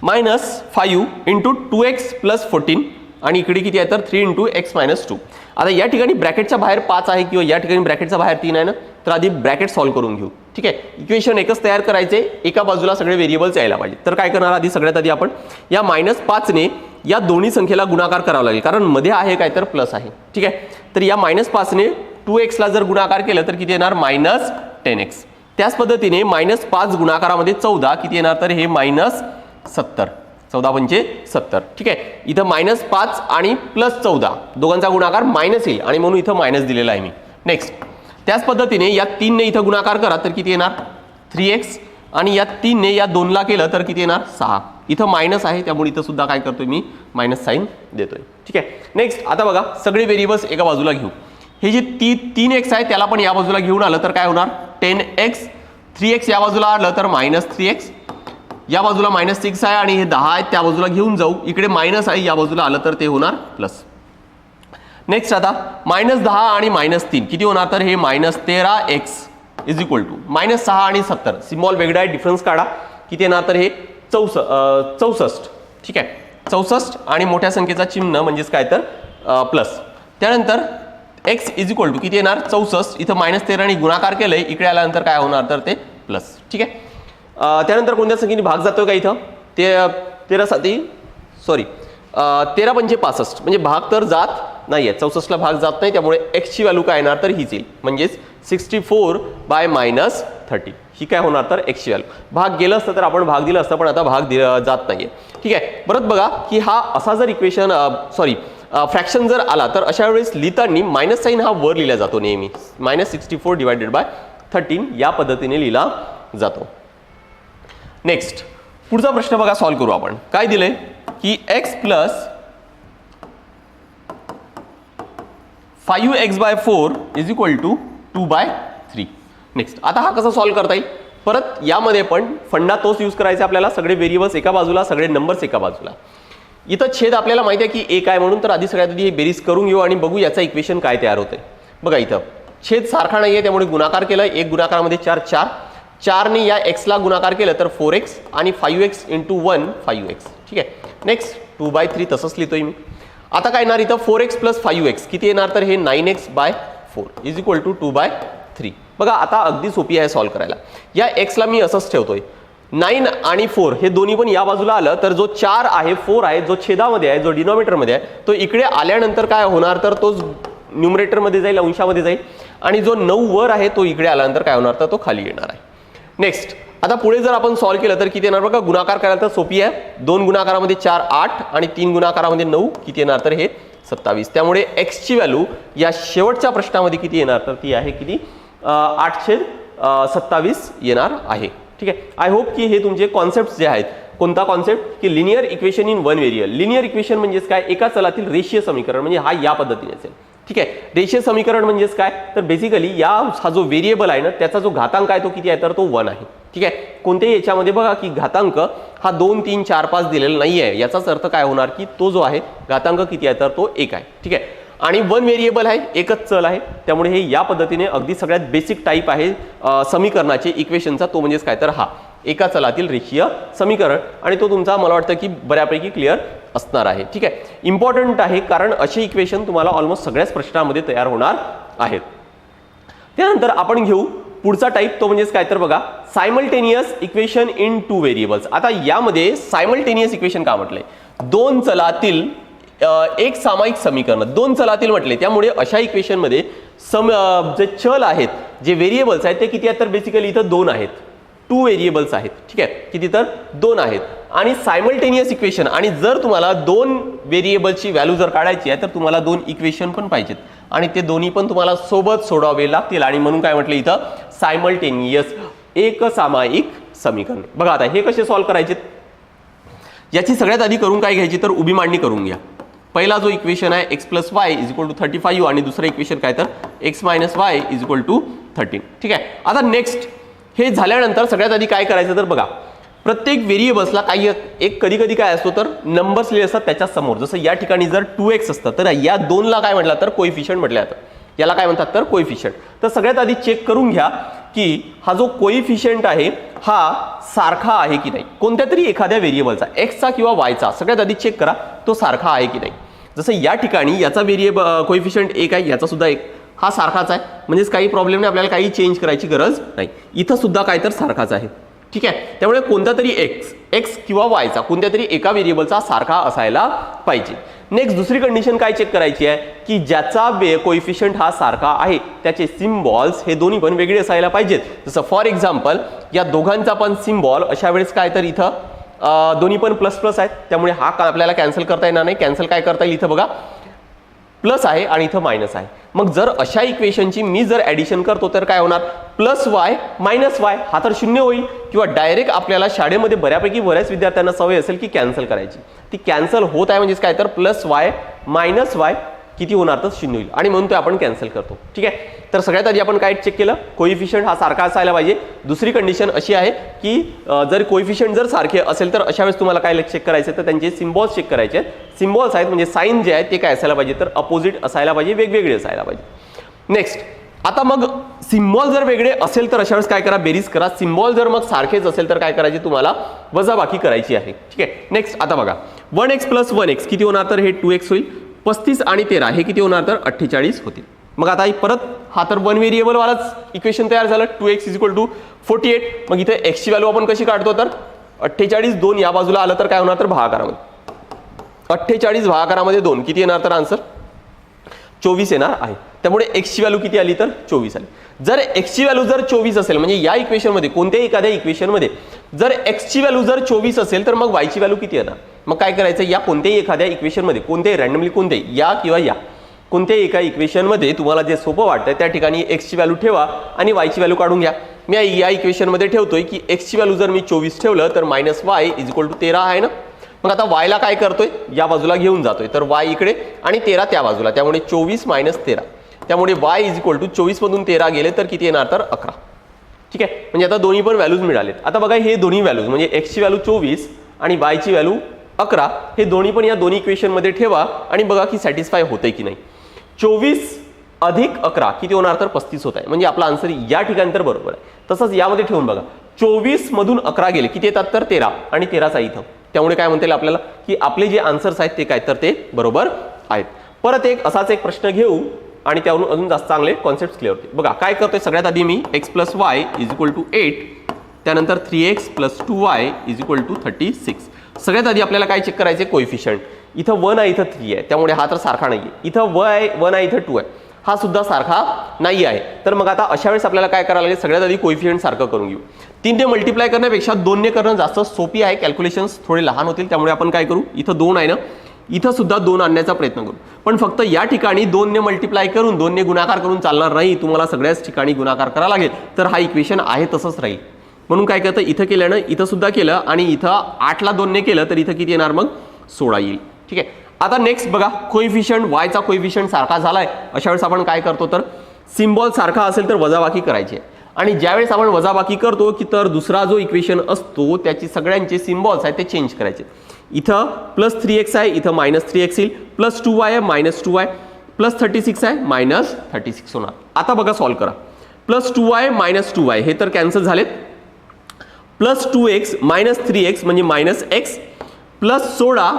-5 × 2x + 14 आणि इकडे किती आहे, तर 3 × x - 2. आता या ठिकाणी ब्रॅकेटच्या बाहेर 5 आहे किंवा या ठिकाणी ब्रॅकेटच्या बाहेर 3 आहे ना, तर आधी ब्रॅकेट सॉल्व्ह करून घेऊ. ठीक आहे. इक्वेशन एकच तयार करायचे, एका बाजूला सगळे व्हेरिएबल्स यायला पाहिजे. तर काय करणार, आधी सगळ्यात आधी आपण या -5 ने या दोन्ही संख्येला गुणाकार करावा लागेल, कारण मध्ये आहे काय तर प्लस आहे. ठीक आहे. तर या -5 ने 2x ला जर गुणाकार केलं तर किती येणार, -10x. त्याच पद्धतीने -5 गुणाकारामध्ये 14 किती येणार, तर हे -70. 14 पंचे 70. ठीक आहे. इथं -5 आणि +14 दोघांचा गुणाकार मायनस येईल आणि म्हणून इथं मायनस दिलेला आहे मी. नेक्स्ट त्याच पद्धतीने या 3 ने इथं गुणाकार करा तर किती येणार, 3x. आणि या 3 ने या 2 ला केलं तर किती येणार, 6. इथं मायनस आहे, त्यामुळे इथं सुद्धा काय करतोय मी, मायनस साईन देतोय. ठीक आहे. नेक्स्ट आता बघा सगळे व्हेरिएबल्स एका बाजूला घेऊ. हे जे 3x आहे त्याला पण या बाजूला घेऊन आलं तर काय होणार, 10x. 3x या बाजूला आलं तर -3x. या बाजूला -6 आहे आणि हे 10 आहे, त्या बाजूला घेऊन जाऊ. इकडे मायनस आहे, या बाजूला आलं तर ते होणार प्लस. नेक्स्ट आता -10 आणि -3 किती होणार, तर हे -13x = -6 आणि 70. सिम्बॉल वेगळा आहे, डिफरन्स काढा. किती येणार, तर हे 64. ठीक आहे. 64 आणि मोठ्या संख्येचा चिन्ह म्हणजेच काय तर प्लस. त्यानंतर x = किती येणार, 64. इथं -13 आणि गुणाकार केलंय, इकडे आल्यानंतर काय होणार, तर ते प्लस. ठीक आहे. त्यानंतर कोणत्या संख्येने भाग जातोय का इथं, ते 13 पंचे 65, म्हणजे भाग तर जात नाहीये. 64ला भाग जात नाही, त्यामुळे x ची व्हॅल्यू काय येणार, तर हीच येईल, म्हणजेच 64/-30. ही काय होणार, तर x ची व्हॅल्यू. भाग गेलं असतं तर आपण भाग दिला असतं, पण आता भाग जात नाहीये. ठीक आहे. परत बघा की हा असा जर इक्वेशन फ्रॅक्शन जर आला तर अशा वेळेस लिहिताना मायनस साईन हा वर लिहिला जातो नेहमी. -64/13 या पद्धतीने लिहिला जातो. नेक्स्ट पुढचा प्रश्न बघा, सॉल्व्ह करू आपण. काय दिलंय की x + 5x/4 = 2/3. नेक्स्ट आता हा कसा सॉल्व्ह करता येईल, परत यामध्ये पण फंडा तोच यूज करायचा आपल्याला. सगळे व्हेरिएबल्स एका बाजूला, सगळे नंबर्स एका बाजूला. इथं छेद आपल्याला माहिती आहे की 1 आहे म्हणून, तर आधी सगळ्यात आधी हे बेरीज करून घेऊ आणि बघू याचा इक्वेशन काय तयार होते. बघा इथं छेद सारखा नाहीये, त्यामुळे गुणाकार केला. एक गुणाकारामध्ये 4 ने या x ला गुणाकार केलं तर 4x आणि 5x × 1 5x. ठीक आहे. नेक्स्ट 2/3 तसंच लिहितोय मी. आता काय येणार, इथं 4x + 5x किती येणार, तर हे 9x/4 = 2/3. बघा आता अगदी सोपी आहे सॉल्व्ह करायला. या x ला मी असंच ठेवतोय. 9 आणि 4 हे दोन्ही पण या बाजूला आलं तर जो 4 आहे 4 आहे, जो छेदामध्ये आहे, जो डिनॉमिनेटरमध्ये आहे, तो इकडे आल्यानंतर काय होणार, तर तो न्यूमरेटरमध्ये जाईल, अंशामध्ये जाईल. आणि जो 9 वर आहे तो इकडे आल्यानंतर काय होणार, तर तो खाली येणार आहे. नेक्स्ट आता पुढे जर आपण सॉल्व्ह केलं तर किती येणार, बघा गुणाकार करायला तर सोपी आहे. 2 गुणाकारामध्ये 4 8 आणि 3 गुणाकारामध्ये 9 किती येणार, तर हे 27. त्यामुळे x ची व्हॅल्यू या शेवटच्या प्रश्नामध्ये किती येणार, तर ती आहे किती, 8/27 येणार आहे. ठीक आहे. आय होप की हे तुमचे कॉन्सेप्ट जे आहेत, कोणता कॉन्सेप्ट की linear equation in one variable. Linear equation म्हणजेच काय, एका चलातील रेषीय समीकरण, म्हणजे हा या पद्धतीने असेल. ठीक आहे. रेषीय समीकरण म्हणजेच काय, तर बेसिकली हा जो व्हेरिएबल आहे ना त्याचा जो घातांक आहे तो किती आहे, तर तो 1 आहे. ठीक आहे. कोणत्याही याच्यामध्ये बघा की घातांक हा 2 3 4 5 दिलेला नाही आहे, याचाच अर्थ काय होणार की तो जो आहे घातांक किती आहे, तर तो 1 आहे. ठीक आहे. आणि वन व्हेरिएबल आहे, एकच चल आहे, त्यामुळे हे या पद्धतीने अगदी सगळ्यात बेसिक टाईप आहे समीकरणाचे इक्वेशनचा, तो म्हणजेच काय तर हा एका चलातील रेषीय समीकरण. आणि तो तुमचा मला वाटतं की बऱ्यापैकी क्लिअर असणार आहे. ठीक आहे. इम्पॉर्टंट आहे कारण असे इक्वेशन तुम्हाला ऑलमोस्ट सगळ्याच प्रश्नामध्ये तयार होणार आहेत. त्यानंतर आपण घेऊ पुढचा टाईप, तो म्हणजेच काय तर बघा सायमल्टेनियस इक्वेशन इन 2 व्हेरिएबल्स. आता यामध्ये सायमल्टेनियस इक्वेशन का म्हटलंय, 2 चलातील एक सामायिक समीकरण, 2 चलातील म्हटले, त्यामुळे अशा इक्वेशन मध्ये जे चल आहेत, जे व्हेरिएबल्स आहेत ते किती आहेत, तर बेसिकली इथं 2 आहेत. 2 2 व्हेरिएबल्स आहेत, ठीक आहे, किती तर 2 आहेत आणि सायमल्टेनियस इक्वेशन, आणि जर तुम्हाला 2 व्हेरिएबलची व्हॅल्यू जर काढायची आहे तर तुम्हाला 2 इक्वेशन पण पाहिजेत आणि ते दोन्ही पण तुम्हाला सोबत सोडवावे लागतील आणि म्हणून काय म्हटलं इथं सायमल्टेनियस एकसामायिक समीकरण. बघा आता हे कसे सॉल्व्ह करायचे, याची सगळ्यात आधी करून काय घ्यायची तर उभी मांडणी करून घ्या. पहिला जो इक्वेशन आहे x + y = 35 आणि दुसरा इक्वेशन काय तर x - y = 13. ठीक आहे. आता नेक्स्ट हे झाल्यानंतर सगळ्यात आधी काय करायचं तर बघा प्रत्येक व्हेरिएबल्सला काही एक कधी कधी काय असतो तर नंबर्स लिहिले असतात त्याच्या समोर. जसं या ठिकाणी जर 2x असतं तर या 2ला काय म्हटलं तर कोइफिशियंट म्हटलं जातं, याला काय म्हणतात तर कोइफिशियंट. तर सगळ्यात आधी चेक करून घ्या की हा जो कोइफिशियंट आहे हा सारखा आहे की नाही कोणत्या तरी एखाद्या व्हेरिएबलचा, एक्सचा किंवा वायचा. सगळ्यात आधी चेक करा तो सारखा आहे की नाही. जसं या ठिकाणी याचा व्हेरिएबल कोइफिशियंट 1 आहे, याचा सुद्धा 1, हा सारखाच आहे, म्हणजेच काही प्रॉब्लेम नाही, आपल्याला काही चेंज करायची गरज नाही. इथं सुद्धा काय तर सारखाच आहे, ठीक आहे. त्यामुळे कोणता तरी एक्स किंवा वायचा कोणत्या तरी एका व्हेरिएबलचा सारखा असायला पाहिजे. नेक्स्ट दुसरी कंडिशन काय चेक करायची आहे की ज्याचा कोइफिशियंट हा सारखा आहे त्याचे सिम्बॉल्स हे दोन्ही पण वेगळे असायला पाहिजेत. जसं फॉर एक्झाम्पल या दोघांचा पण सिम्बॉल अशा वेळेस काय तर इथं दोन्ही पण प्लस प्लस आहेत, त्यामुळे हा आपल्याला कॅन्सल करता येणार नाही. कॅन्सल काय करता येईल, इथं बघा प्लस आहे आणि इथं मायनस आहे. मग जर अशा इक्वेशनची मी जर ॲडिशन करतो तर काय होणार, +y - y हा तर 0 होईल. किंवा डायरेक्ट आपल्याला शाळेमध्ये बऱ्याच विद्यार्थ्यांना सवय असेल की कॅन्सल करायची, ती कॅन्सल होत आहे म्हणजेच काय तर +y - y किती होणार तर 0 होईल आणि म्हणून ते आपण कॅन्सल करतो, ठीक आहे. तर सगळ्यात आधी आपण काय चेक केलं, कोइफिशियंट हा सारखा असायला पाहिजे. दुसरी कंडिशन अशी आहे की जर कोइफिशियंट जर सारखे असेल तर अशा वेळेस तुम्हाला काय चेक करायचे तर त्यांचे सिम्बॉल्स चेक करायचे. सिम्बॉल्स आहेत म्हणजे साइन जे आहे ते काय असायला पाहिजे तर अपोजिट असायला पाहिजे, वेगवेगळे असायला पाहिजे. नेक्स्ट आता मग सिम्बॉल जर वेगळे असेल तर अशा वेळेस काय करा, बेरीज करा. सिम्बॉल जर मग सारखेच असेल तर काय करायचे, तुम्हाला वजाबाकी करायची आहे, ठीक आहे. नेक्स्ट आता बघा 1x + 1x किती होणार तर हे 2x होईल. 35 आणि 13 हे किती होणार तर 48 होतील. मग आता परत हा तर 1 व्हेरिएबल वालाच इक्वेशन तयार झालं, 2x = 48. मग इथे x ची व्हॅल्यू आपण कशी काढतो तर 48 2 या बाजूला आलं तर काय होणार तर भागाकारामध्ये 48 भागाकारामध्ये 2 किती येणार तर आन्सर 24 येणार आहे. त्यामुळे x ची व्हॅल्यू किती आली तर 24 आली. जर x ची व्हॅल्यू जर 24 असेल म्हणजे या इक्वेशनमध्ये कोणत्याही एखाद्या इक्वेशनमध्ये जर x ची व्हॅल्यू जर 24 असेल तर मग y ची व्हॅल्यू किती येणार. मग काय करायचं, या कोणत्याही एखाद्या इक्वेशनमध्ये कोणत्याही रँडमली कोणत्याही या किंवा या कोणत्याही एका इक्वेशनमध्ये तुम्हाला जे सोपं वाटतं त्या ठिकाणी x ची व्हॅल्यू ठेवा आणि y ची व्हॅल्यू काढून घ्या. मी या इक्वेशनमध्ये ठेवतोय की x ची व्हॅल्यू जर मी 24 ठेवलं तर -y = 13 आहे ना. मग आता y ला काय करतोय, या बाजूला घेऊन जातोय तर y इकडे आणि 13 त्या बाजूला, त्यामुळे 24 - 13. त्यामुळे y = 24 मधून 13 गेले तर किती येणार तर 11, ठीक आहे. म्हणजे आता दोन्ही पण व्हॅल्यूज मिळालेत. आता बघा हे दोन्ही व्हॅल्यूज म्हणजे x ची व्हॅल्यू 24 आणि y ची व्हॅल्यू 11 हे दोन्ही पण या दोन्ही इक्वेशनमध्ये ठेवा आणि बघा की सॅटिस्फाय होतंय की नाही. 24 + 11 किती होणार तर 35 होत आहे, म्हणजे आपला आन्सर या ठिकाणी तर बरोबर आहे. तसंच यामध्ये ठेवून बघा 24 मधून 11 गेले किती येतात तर 13 आणि 13चा इथं, त्यामुळे काय म्हणता येईल आपल्याला की आपले जे आन्सर्स आहेत ते काय तर ते बरोबर आहेत. परत असाच एक प्रश्न घेऊ आणि त्यावरून अजून जास्त चांगले कॉन्सेप्ट क्लिअर होते. बघा काय करतोय, सगळ्यात आधी मी x + y = 8, त्यानंतर 3x + 2y = 36. सगळ्यात आधी आपल्याला काय चेक करायचे, कोइफिशियंट. इथं 1 आहे इथं 3 आहे, त्यामुळे हा तर सारखा नाही आहे. इथं 1 आहे इथं 2 आहे, हा सुद्धा सारखा नाही आहे. तर मग आता अशा वेळेस आपल्याला काय करायला लागेल, सगळ्यात आधी कोइफिशियंट सारखं करून घेऊ. 3 ने मल्टिप्लाय करण्यापेक्षा 2 ने करणं जास्त सोपी आहे, कॅल्क्युलेशन्स थोडे लहान होतील. त्यामुळे आपण काय करू, इथं 2 आहे ना, इथं सुद्धा 2 आणण्याचा प्रयत्न करू. पण फक्त या ठिकाणी 2 ने मल्टिप्लाय करून 2 ने गुणाकार करून चालणार नाही, तुम्हाला सगळ्याच ठिकाणी गुणाकार करावा लागेल. तर हा इक्वेशन आहे तसंच राहील. म्हणून काय करतं, इथं केल्यानं इथं सुद्धा केलं आणि इथं 8 ला 2 ने केलं तर इथं किती येणार मग 16 येईल, ठीक आहे. आता नेक्स्ट बघा कोइफिशियंट वायचा कोइफिशियंट सारखा झालाय. अशा वेळेस आपण काय करतो तर सिम्बॉल सारखा असेल तर वजाबाकी करायची आहे. आणि ज्यावेळेस आपण वजाबाकी करतो की तर दुसरा जो इक्वेशन असतो त्याची सगळ्यांचे सिम्बॉल्स आहेत ते चेंज करायचे. इथं +3x आहे, इथं -3x येईल, +2y आहे -2y, +36 आहे -36 होणार. आता बघा सॉल्व्ह करा. +2y -2y हे तर कॅन्सल झालेत. +2x -3x म्हणजे -x, +16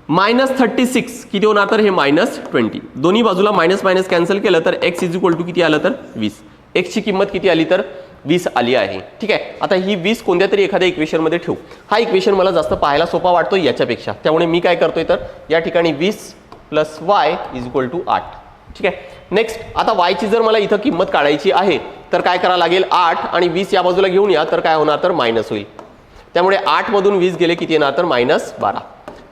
-36 किती होणार तर हे -20. दोन्ही बाजूला मायनस कॅन्सल केलं तर x = किती आलं तर 20. x ची किंमत किती आली तर 20 आली आहे, ठीक आहे. आता ही 20 कोणत्या तरी एखाद्या इक्वेशनमध्ये ठेवू. हा इक्वेशन मला जास्त पाहायला सोपा वाटतो याच्यापेक्षा, त्यामुळे मी काय करतोय तर या ठिकाणी 20 + y = 8. ठीक आहे. नेक्स्ट आता y ची जर मला इथं किंमत काढायची आहे तर काय करावं लागेल, 8 आणि 20 या बाजूला घेऊन या, तर काय होणार, तर मायनस होईल. त्यामुळे 8 मधून 20 गेले किती येणार, तर -12.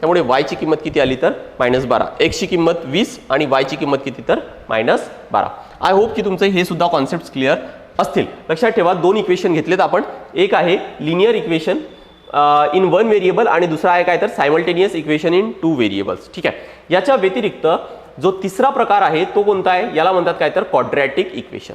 त्यामुळे y ची किंमत किती आली, तर -12. x ची किंमत 20 आणि y ची किंमत किती, तर -12. आय होप की तुमचे हे सुद्धा कॉन्सेप्ट क्लिअर असतील. लक्षात ठेवा, दोन इक्वेशन घेतलेत आपण. एक आहे linear equation in one variable आणि दुसरा आहे काय, तर simultaneous equation in two variables. ठीक आहे. याच्या व्यतिरिक्त जो तिसरा प्रकार आहे तो कोणता आहे, याला म्हणतात काय, तर क्वाड्रॅटिक इक्वेशन.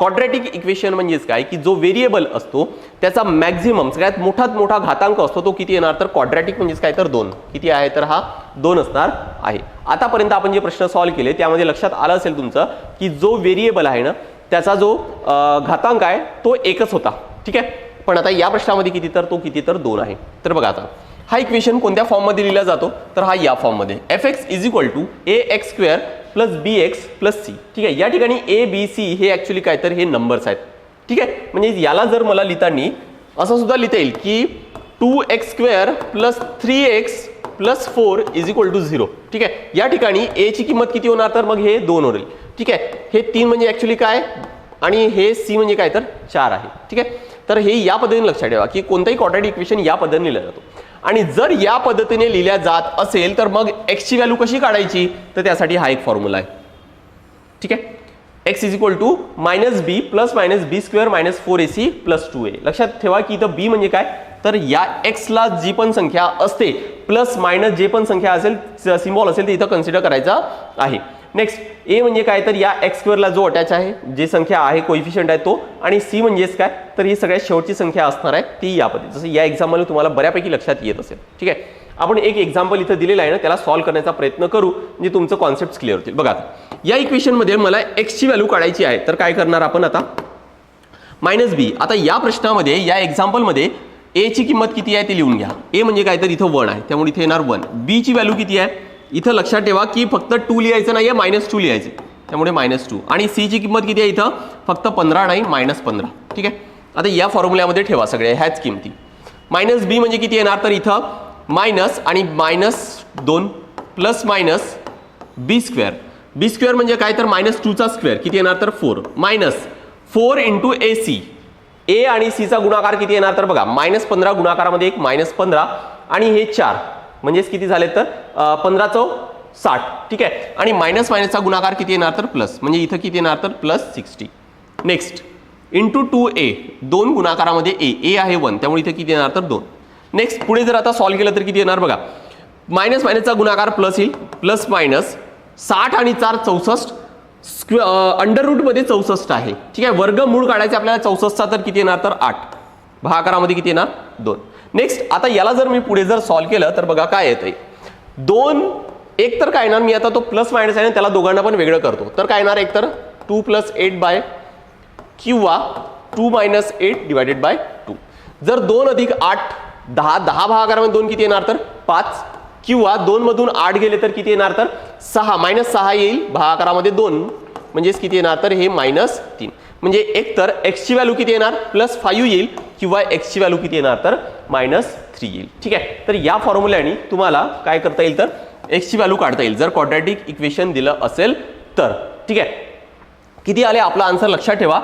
क्वाड्रॅटिक इक्वेशन म्हणजेच काय, की जो व्हेरिएबल असतो त्याचा मॅक्झिमम सगळ्यात मोठात मोठा घातांक असतो तो किती येणार, तर क्वाड्रॅटिक म्हणजेच काय, तर 2. किती आहे, तर हा 2 असणार आहे. आतापर्यंत आपण जे प्रश्न सॉल्व्ह केले त्यामध्ये लक्षात आलं असेल तुमचं की जो व्हेरिएबल आहे ना त्याचा जो घातांक आहे तो एकच होता. ठीक आहे. पण आता या प्रश्नामध्ये किती, तर तो किती, तर 2 आहे. तर बघा आता हा इक्वेशन कोणत्या फॉर्ममध्ये लिहिला जातो, तर हा या फॉर्ममध्ये fx = ax² + bx + c. ठीक आहे. या ठिकाणी a b c हे ॲक्च्युली काय, तर हे नंबर्स आहेत. ठीक आहे. म्हणजे याला जर मला लिहिताना असं सुद्धा लिहिता येईल की 2x² + 3x + 4 = 0. ठीक आहे. या ठिकाणी a ची किंमत किती होणार, तर मग हे 2 होईल. ठीक आहे. हे 3 म्हणजे ॲक्च्युली काय आणि हे c म्हणजे काय, तर 4 आहे. ठीक आहे. तर हे या पद्धतीने लक्षात ठेवा की कोणताही क्वाड्रॅटिक इक्वेशन या पद्धतीने लिहिलं जातो. आणि जर या पद्धतीने लिहिल्या जात असेल तर मग x ची व्हॅल्यू कशी काढायची, तर त्यासाठी हा एक फॉर्म्युला आहे. ठीक आहे. x = -b ± b² - 4ac + 2a. लक्षात ठेवा की इथं b म्हणजे काय, तर या x ला जी पण संख्या असते प्लस मायनस जे पण संख्या असेल सिम्बॉल असेल ते इथं कन्सिडर करायचा आहे. नेक्स्ट a म्हणजे काय, तर या x² ला जो अटॅच आहे जे संख्या आहे कोइफिशियंट आहे तो, आणि c म्हणजेच काय, तर ही सगळ्यात शेवटची संख्या असणार आहे ती या पद्धती. जसं या एक्झाम्पल तुम्हाला बऱ्यापैकी लक्षात येत असेल. ठीक आहे. आपण एक एक्झाम्पल इथं दिलेलं आहे ना त्याला सॉल्व्ह करण्याचा प्रयत्न करू म्हणजे तुमचं कॉन्सेप्ट क्लिअर होतील. बघा आता या इक्वेशनमध्ये मला x ची व्हॅल्यू काढायची आहे तर काय करणार आपण आता, -b. आता या प्रश्नामध्ये या एक्झाम्पलमध्ये a ची किंमत किती आहे ते लिहून घ्या. a म्हणजे काय, तर इथं 1 आहे त्यामुळे इथे येणार 1. b ची व्हॅल्यू किती आहे, इथं लक्षात ठेवा की फक्त 2 लिहायचं नाही आहे, -2 लिहायचं त्यामुळे -2. आणि c ची किंमत किती आहे, इथं फक्त 15 नाही -15. ठीक आहे. आता या फॉर्म्युल्यामध्ये ठेवा सगळे ह्याच किमती. -b म्हणजे किती येणार, तर इथं मायनस आणि -2 प्लस मायनस b² b² म्हणजे काय, तर -2 चा स्क्वेअर किती येणार, तर 4 -4 × ac. a आणि c चा गुणाकार किती येणार, तर बघा -15 गुणाकारामध्ये एक -15 आणि हे 4 म्हणजेच किती झाले, तर 15 × 60. ठीक आहे. आणि मायनस मायनसचा गुणाकार किती येणार, तर प्लस म्हणजे इथं किती येणार, तर +60. नेक्स्ट × 2a 2 गुणाकारामध्ये a आहे 1 त्यामुळे इथे किती येणार, तर 2. नेक्स्ट पुढे जर आता सॉल्व्ह केलं तर किती येणार बघा, मायनस मायनसचा गुणाकार प्लस येईल, प्लस मायनस 60 आणि 4 64 अंडर रूटमध्ये 64 आहे. ठीक आहे. वर्गमूळ काढायचे आपल्याला 64चा तर किती येणार, तर 8. भागाकारामध्ये किती येणार, 2. नेक्स्ट आता याला जर मी पुढे जर सॉल्व्ह केलं तर बघा काय येतंय, 2 एक तर काय येणार, मी आता तो प्लस मायनस आहे ना त्याला दोघांना पण वेगळं करतो तर काय येणार, एक तर 2 + 8 किंवा 2 - 8 / 2. जर 2 + 8 10 भागाकारामध्ये 2 किती येणार, तर 5 किंवा 2 मधून 8 गेले तर किती येणार, तर 6 -6 येईल भागाकारामध्ये 2 म्हणजेच किती येणार, तर हे -3. म्हणजे एक तर x ची व्हॅल्यू किती येणार, +5 येईल किंवा x ची व्हॅल्यू किती येणार, तर -3 येईल. ठीक आहे. तर या फॉर्म्युल्याने तुम्हाला काय करता येईल, तर x ची व्हॅल्यू काढता येईल जर क्वाड्रॅटिक इक्वेशन दिलं असेल तर. ठीक आहे. किती आले आपला आन्सर लक्षात ठेवा,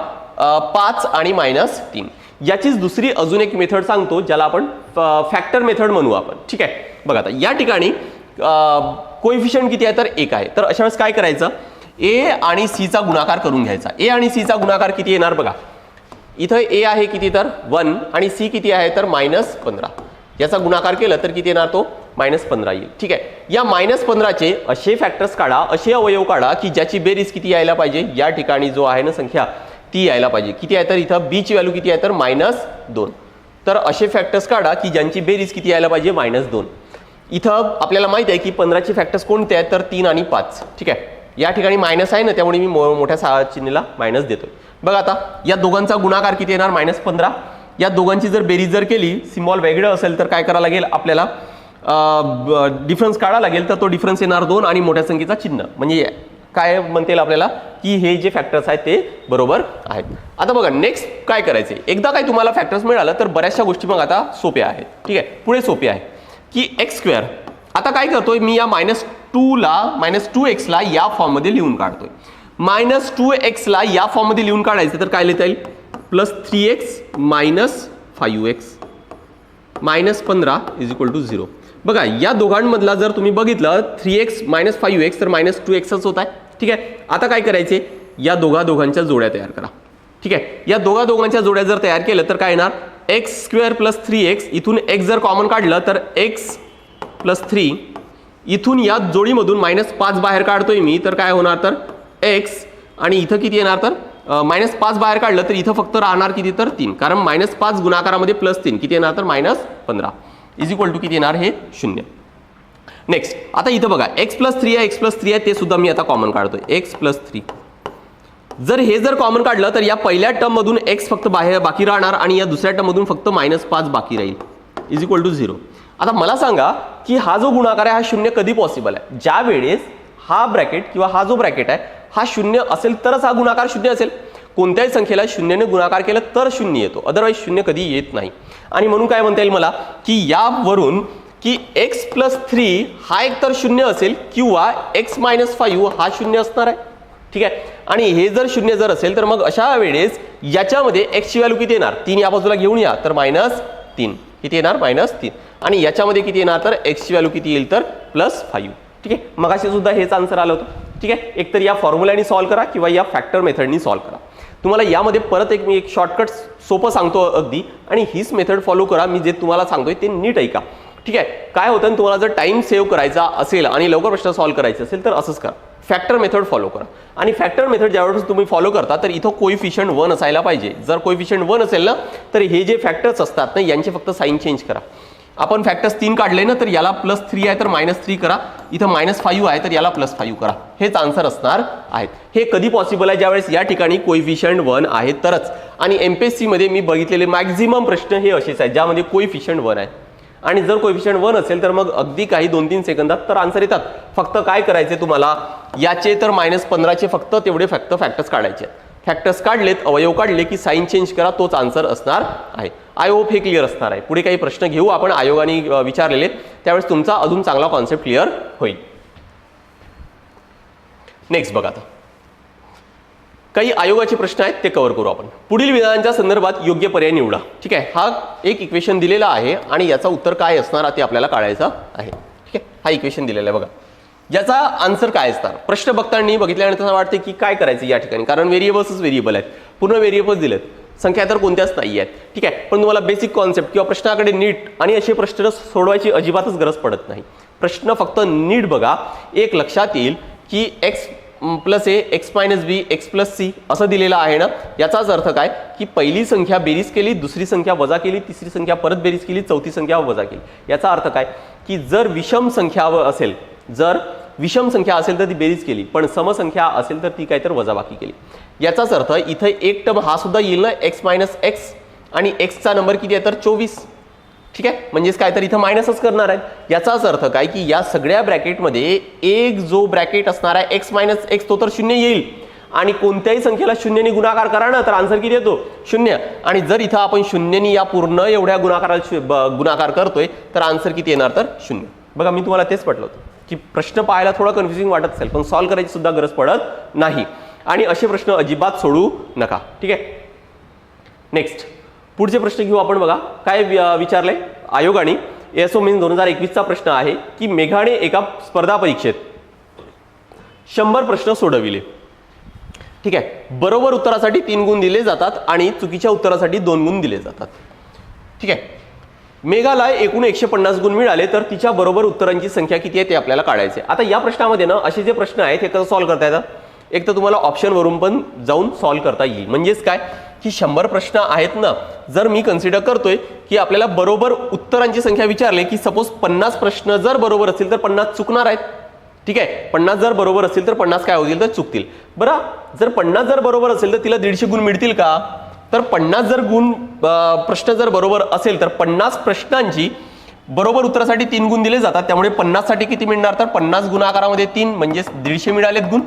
5 आणि -3. याचीच दुसरी अजून एक मेथड सांगतो ज्याला आपण फॅक्टर मेथड म्हणू आपण. ठीक आहे. बघा आता या ठिकाणी कोइफिशियंट किती आहे, तर 1 आहे. तर अशा वेळेस काय करायचं, a आणि c चा गुणाकार करून घ्यायचा. a आणि c चा गुणाकार किती येणार बघा, इथं a आहे किती, तर 1 आणि c किती आहे, तर -15. याचा गुणाकार केलं तर किती येणार, तो -15 येईल. ठीक आहे. या -15चे असे फॅक्टर्स काढा, असे अवयव काढा की ज्याची बेरीज किती यायला पाहिजे, या ठिकाणी जो आहे ना संख्या ती यायला पाहिजे. किती आहे, तर इथं b ची व्हॅल्यू किती आहे, तर -2. तर असे फॅक्टर्स काढा की ज्यांची बेरीज किती यायला पाहिजे, -2. इथं आपल्याला माहित आहे की 15चे फॅक्टर्स कोणते आहेत, तर 3 आणि 5. ठीक आहे. या ठिकाणी मायनस आहे ना त्यामुळे मी मोठ्या चिन्हाला मायनस देतोय. बघा आता या दोघांचा गुणाकार किती येणार, -15. या दोघांची जर बेरीज जर केली, सिम्बॉल वेगळं असेल तर काय करावं लागेल आपल्याला, डिफरन्स काढावा लागेल. तर तो डिफरन्स येणार 2 आणि मोठ्या संख्येचा चिन्ह म्हणजे काय म्हणता येईल आपल्याला की हे जे फॅक्टर्स आहेत ते बरोबर आहेत. आता बघा नेक्स्ट काय करायचे, एकदा काय तुम्हाला फॅक्टर्स मिळालं तर बऱ्याचशा गोष्टी मग आता सोप्या आहेत. ठीक आहे. पुढे सोपे आहे की x² आता काय करतोय मी, या -2x ला या फॉर्ममध्ये लिहून काढतोय. -2x ला या फॉर्ममध्ये लिहून काढायचं तर काय लिहिता येईल? +3x - 5x -15 = 0. बघा या दोघांमधला जर तुम्ही बघितलं 3x - 5x तर -2xच होत आहे. ठीक आहे, आता काय करायचे? या दोघांच्या जोड्या तयार करा. ठीक आहे, या दोघांच्या जोड्या जर तयार केलं तर काय येणार? x² + 3x. इथून x जर कॉमन काढलं तर x + 3. इथून या जोडीमधून -5 बाहेर काढतोय मी तर काय होणार? तर x. आणि इथं किती येणार? तर -5 बाहेर काढलं तर इथं फक्त राहणार किती? तर 3. कारण -5 गुणाकारामध्ये +3 किती येणार? तर -15 = किती येणार? हे 0. नेक्स्ट आता इथं बघा x + 3 आहे, x + 3 आहे, ते सुद्धा मी आता कॉमन काढतोय. x + 3 जर हे जर कॉमन काढलं तर या पहिल्या टर्म मधून x फक्त बाहेर बाकी राहणार आणि या दुसऱ्या टर्म मधून फक्त -5 बाकी राहील = 0. आता मला सांगा की हा जो गुणाकार आहे हा 0 कधी पॉसिबल आहे? ज्या वेळेस हा ब्रॅकेट किंवा हा जो ब्रॅकेट आहे हा 0 असेल तरच हा गुणाकार 0 असेल. कोणत्याही संख्येला 0 ने गुणाकार केला तर 0 येतो, अदरवाईज 0 कधी येत नाही. आणि म्हणून काय म्हणता येईल मला की यावरून की x + 3 हा एक तर 0 असेल किंवा x - 5 हा 0 असणार आहे. ठीक आहे, आणि हे जर 0 जर असेल तर मग अशा वेळेस याच्यामध्ये x ची व्हॅल्यू किती येणार? 3 या बाजूला घेऊन या तर -3 किती येणार? -3. आणि याच्यामध्ये किती येणार? तर x ची व्हॅल्यू किती येईल? तर +5. ठीक आहे, मगाशी सुद्धा हेच आन्सर आलं होतं. ठीक आहे, एकतर या फॉर्म्युलानी सॉल्व्ह करा किंवा या फॅक्टर मेथडनी सॉल्व्ह करा. तुम्हाला यामध्ये परत मी एक शॉर्टकट सोपं सांगतो अगदी, आणि हीच मेथड फॉलो करा. मी जे तुम्हाला सांगतोय ते नीट ऐका. ठीक आहे, काय होतं ना, तुम्हाला जर टाइम सेव्ह करायचा असेल आणि लवकर प्रश्न सॉल्व्ह करायचे असेल तर असंच करा. फॅक्टर मेथड फॉलो करा. आणि फॅक्टर मेथड ज्यावेळेस तुम्ही फॉलो करता तर इथं कोइफिशियंट 1 असायला पाहिजे. जर कोइफिशियंट 1 असेल ना तर हे जे फॅक्टर्स असतात ना यांचे फक्त साईन चेंज करा. आपण फॅक्टर्स 3 काढले ना तर याला +3 आहे तर -3 करा. इथं -5 आहे तर याला +5 करा. हेच आन्सर असणार आहेत. हे कधी पॉसिबल आहे? ज्यावेळेस या ठिकाणी कोइफिशियंट 1 आहे तरच. आणि MPSC मध्ये मी बघितलेले मॅक्झिमम प्रश्न हे असेच आहेत ज्यामध्ये कोइफिशियंट 1 आहे. आणि जर कोइफिशियंट 1 असेल तर मग अगदी काही 2-3 सेकंदात तर आन्सर येतात. फक्त काय करायचे तुम्हाला? याचे तर -15चे फक्त तेवढे फॅक्टर्स काढायचे. फॅक्टर्स काढलेत, अवयव काढले की साईन चेंज करा, तोच आन्सर असणार आहे. आय होप हे क्लिअर असणार आहे. पुढे काही प्रश्न घेऊ आपण आयोगाने विचारलेले, त्यावेळेस तुमचा अजून चांगला कॉन्सेप्ट क्लिअर होईल. नेक्स्ट बघा, आता काही आयोगाचे प्रश्न आहेत ते कव्हर करू आपण. पुढील विधानांच्या संदर्भात योग्य पर्याय निवडा. ठीक आहे, हा एक इक्वेशन दिलेला आहे आणि याचा उत्तर काय असणार ते आपल्याला काढायचं आहे. ठीक आहे, हा इक्वेशन दिलेला आहे बघा. याचा आन्सर काय असणार? प्रश्न बघताना बघितल्यानंतर वाटते की काय करायचं या ठिकाणी, कारण व्हेरिएबल्सच व्हेरिएबल आहेत, पूर्ण व्हेरिएबल्स दिलेत, संख्या तर कोणत्याच नाही आहेत. ठीक आहे, पण तुम्हाला बेसिक कॉन्सेप्ट किंवा प्रश्नाकडे नीट आणि असे प्रश्न सोडवायची अजिबातच गरज पडत नाही. प्रश्न फक्त नीट बघा, एक लक्षात येईल की x + a x - b x + c असं दिलेलं आहे ना. याचाच अर्थ काय की पहिली संख्या बेरीज केली, दुसरी संख्या वजा केली, तिसरी संख्या परत बेरीज केली, चौथी संख्या वजा केली. याचा अर्थ काय की जर विषम संख्या असेल, जर विषम संख्या असेल तर ती बेरीज केली, पण समसंख्या असेल तर ती काय तर वजाबाकी केली. याचाच अर्थ इथं एक टर्म हा सुद्धा येईल ना, x - x, आणि x चा नंबर किती आहे तर 24. ठीक आहे, म्हणजेच काय तर इथं मायनसच करणार आहे. याचाच अर्थ काय की या सगळ्या ब्रॅकेटमध्ये एक जो ब्रॅकेट असणार आहे x - x तो तर 0 येईल. आणि कोणत्याही संख्येला 0 ने गुणाकार करा ना तर आन्सर किती येतो? 0. आणि जर इथं आपण 0 ने या पूर्ण एवढ्या गुणाकार करतोय तर आन्सर किती येणार तर 0. बघा, मी तुम्हाला तेच म्हटलं होतं की प्रश्न पाहायला थोडा कन्फ्युजिंग वाटत असेल पण सॉल्व्ह करायची सुद्धा गरज पडत नाही. आणि असे प्रश्न अजिबात सोडू नका. ठीक आहे, नेक्स्ट पुढचे प्रश्न घेऊ आपण. बघा काय विचारलंय आयोगाने. एसओ मीन 2021चा प्रश्न आहे की मेघाने एका स्पर्धा परीक्षेत 100 प्रश्न सोडविले. ठीक आहे, बरोबर उत्तरासाठी 3 गुण दिले जातात आणि चुकीच्या उत्तरासाठी 2 गुण दिले जातात. ठीक आहे, मेघाला एकूण 150 गुण मिळाले तर तिच्या बरोबर उत्तरांची संख्या किती आहे ते आपल्याला काढायचे. आता या प्रश्नामध्ये ना असे जे प्रश्न आहेत हे कसं सॉल्व्ह करता येतात? एक तर तुम्हाला ऑप्शनवरून पण जाऊन सॉल्व्ह करता येईल. म्हणजेच काय की 100 प्रश्न आहेत ना, जर मी कन्सिडर करतोय की आपल्याला बरोबर उत्तरांची संख्या विचारले की सपोज 50 प्रश्न जर बरोबर असतील तर 50 चुकणार आहेत. ठीक आहे, 50 जर बरोबर असतील तर 50 काय होतील तर चुकतील. बरं, जर 50 जर बरोबर असेल तर तिला 150 गुण मिळतील का? तर 50 जर गुण प्रश्न जर बरोबर असेल तर 50 प्रश्नांची बरोबर उत्तरासाठी 3 गुण दिले जातात. त्यामुळे 50 साठी किती मिळणार तर 50 गुणाकारामध्ये 3 म्हणजे 150 मिळालेत गुण.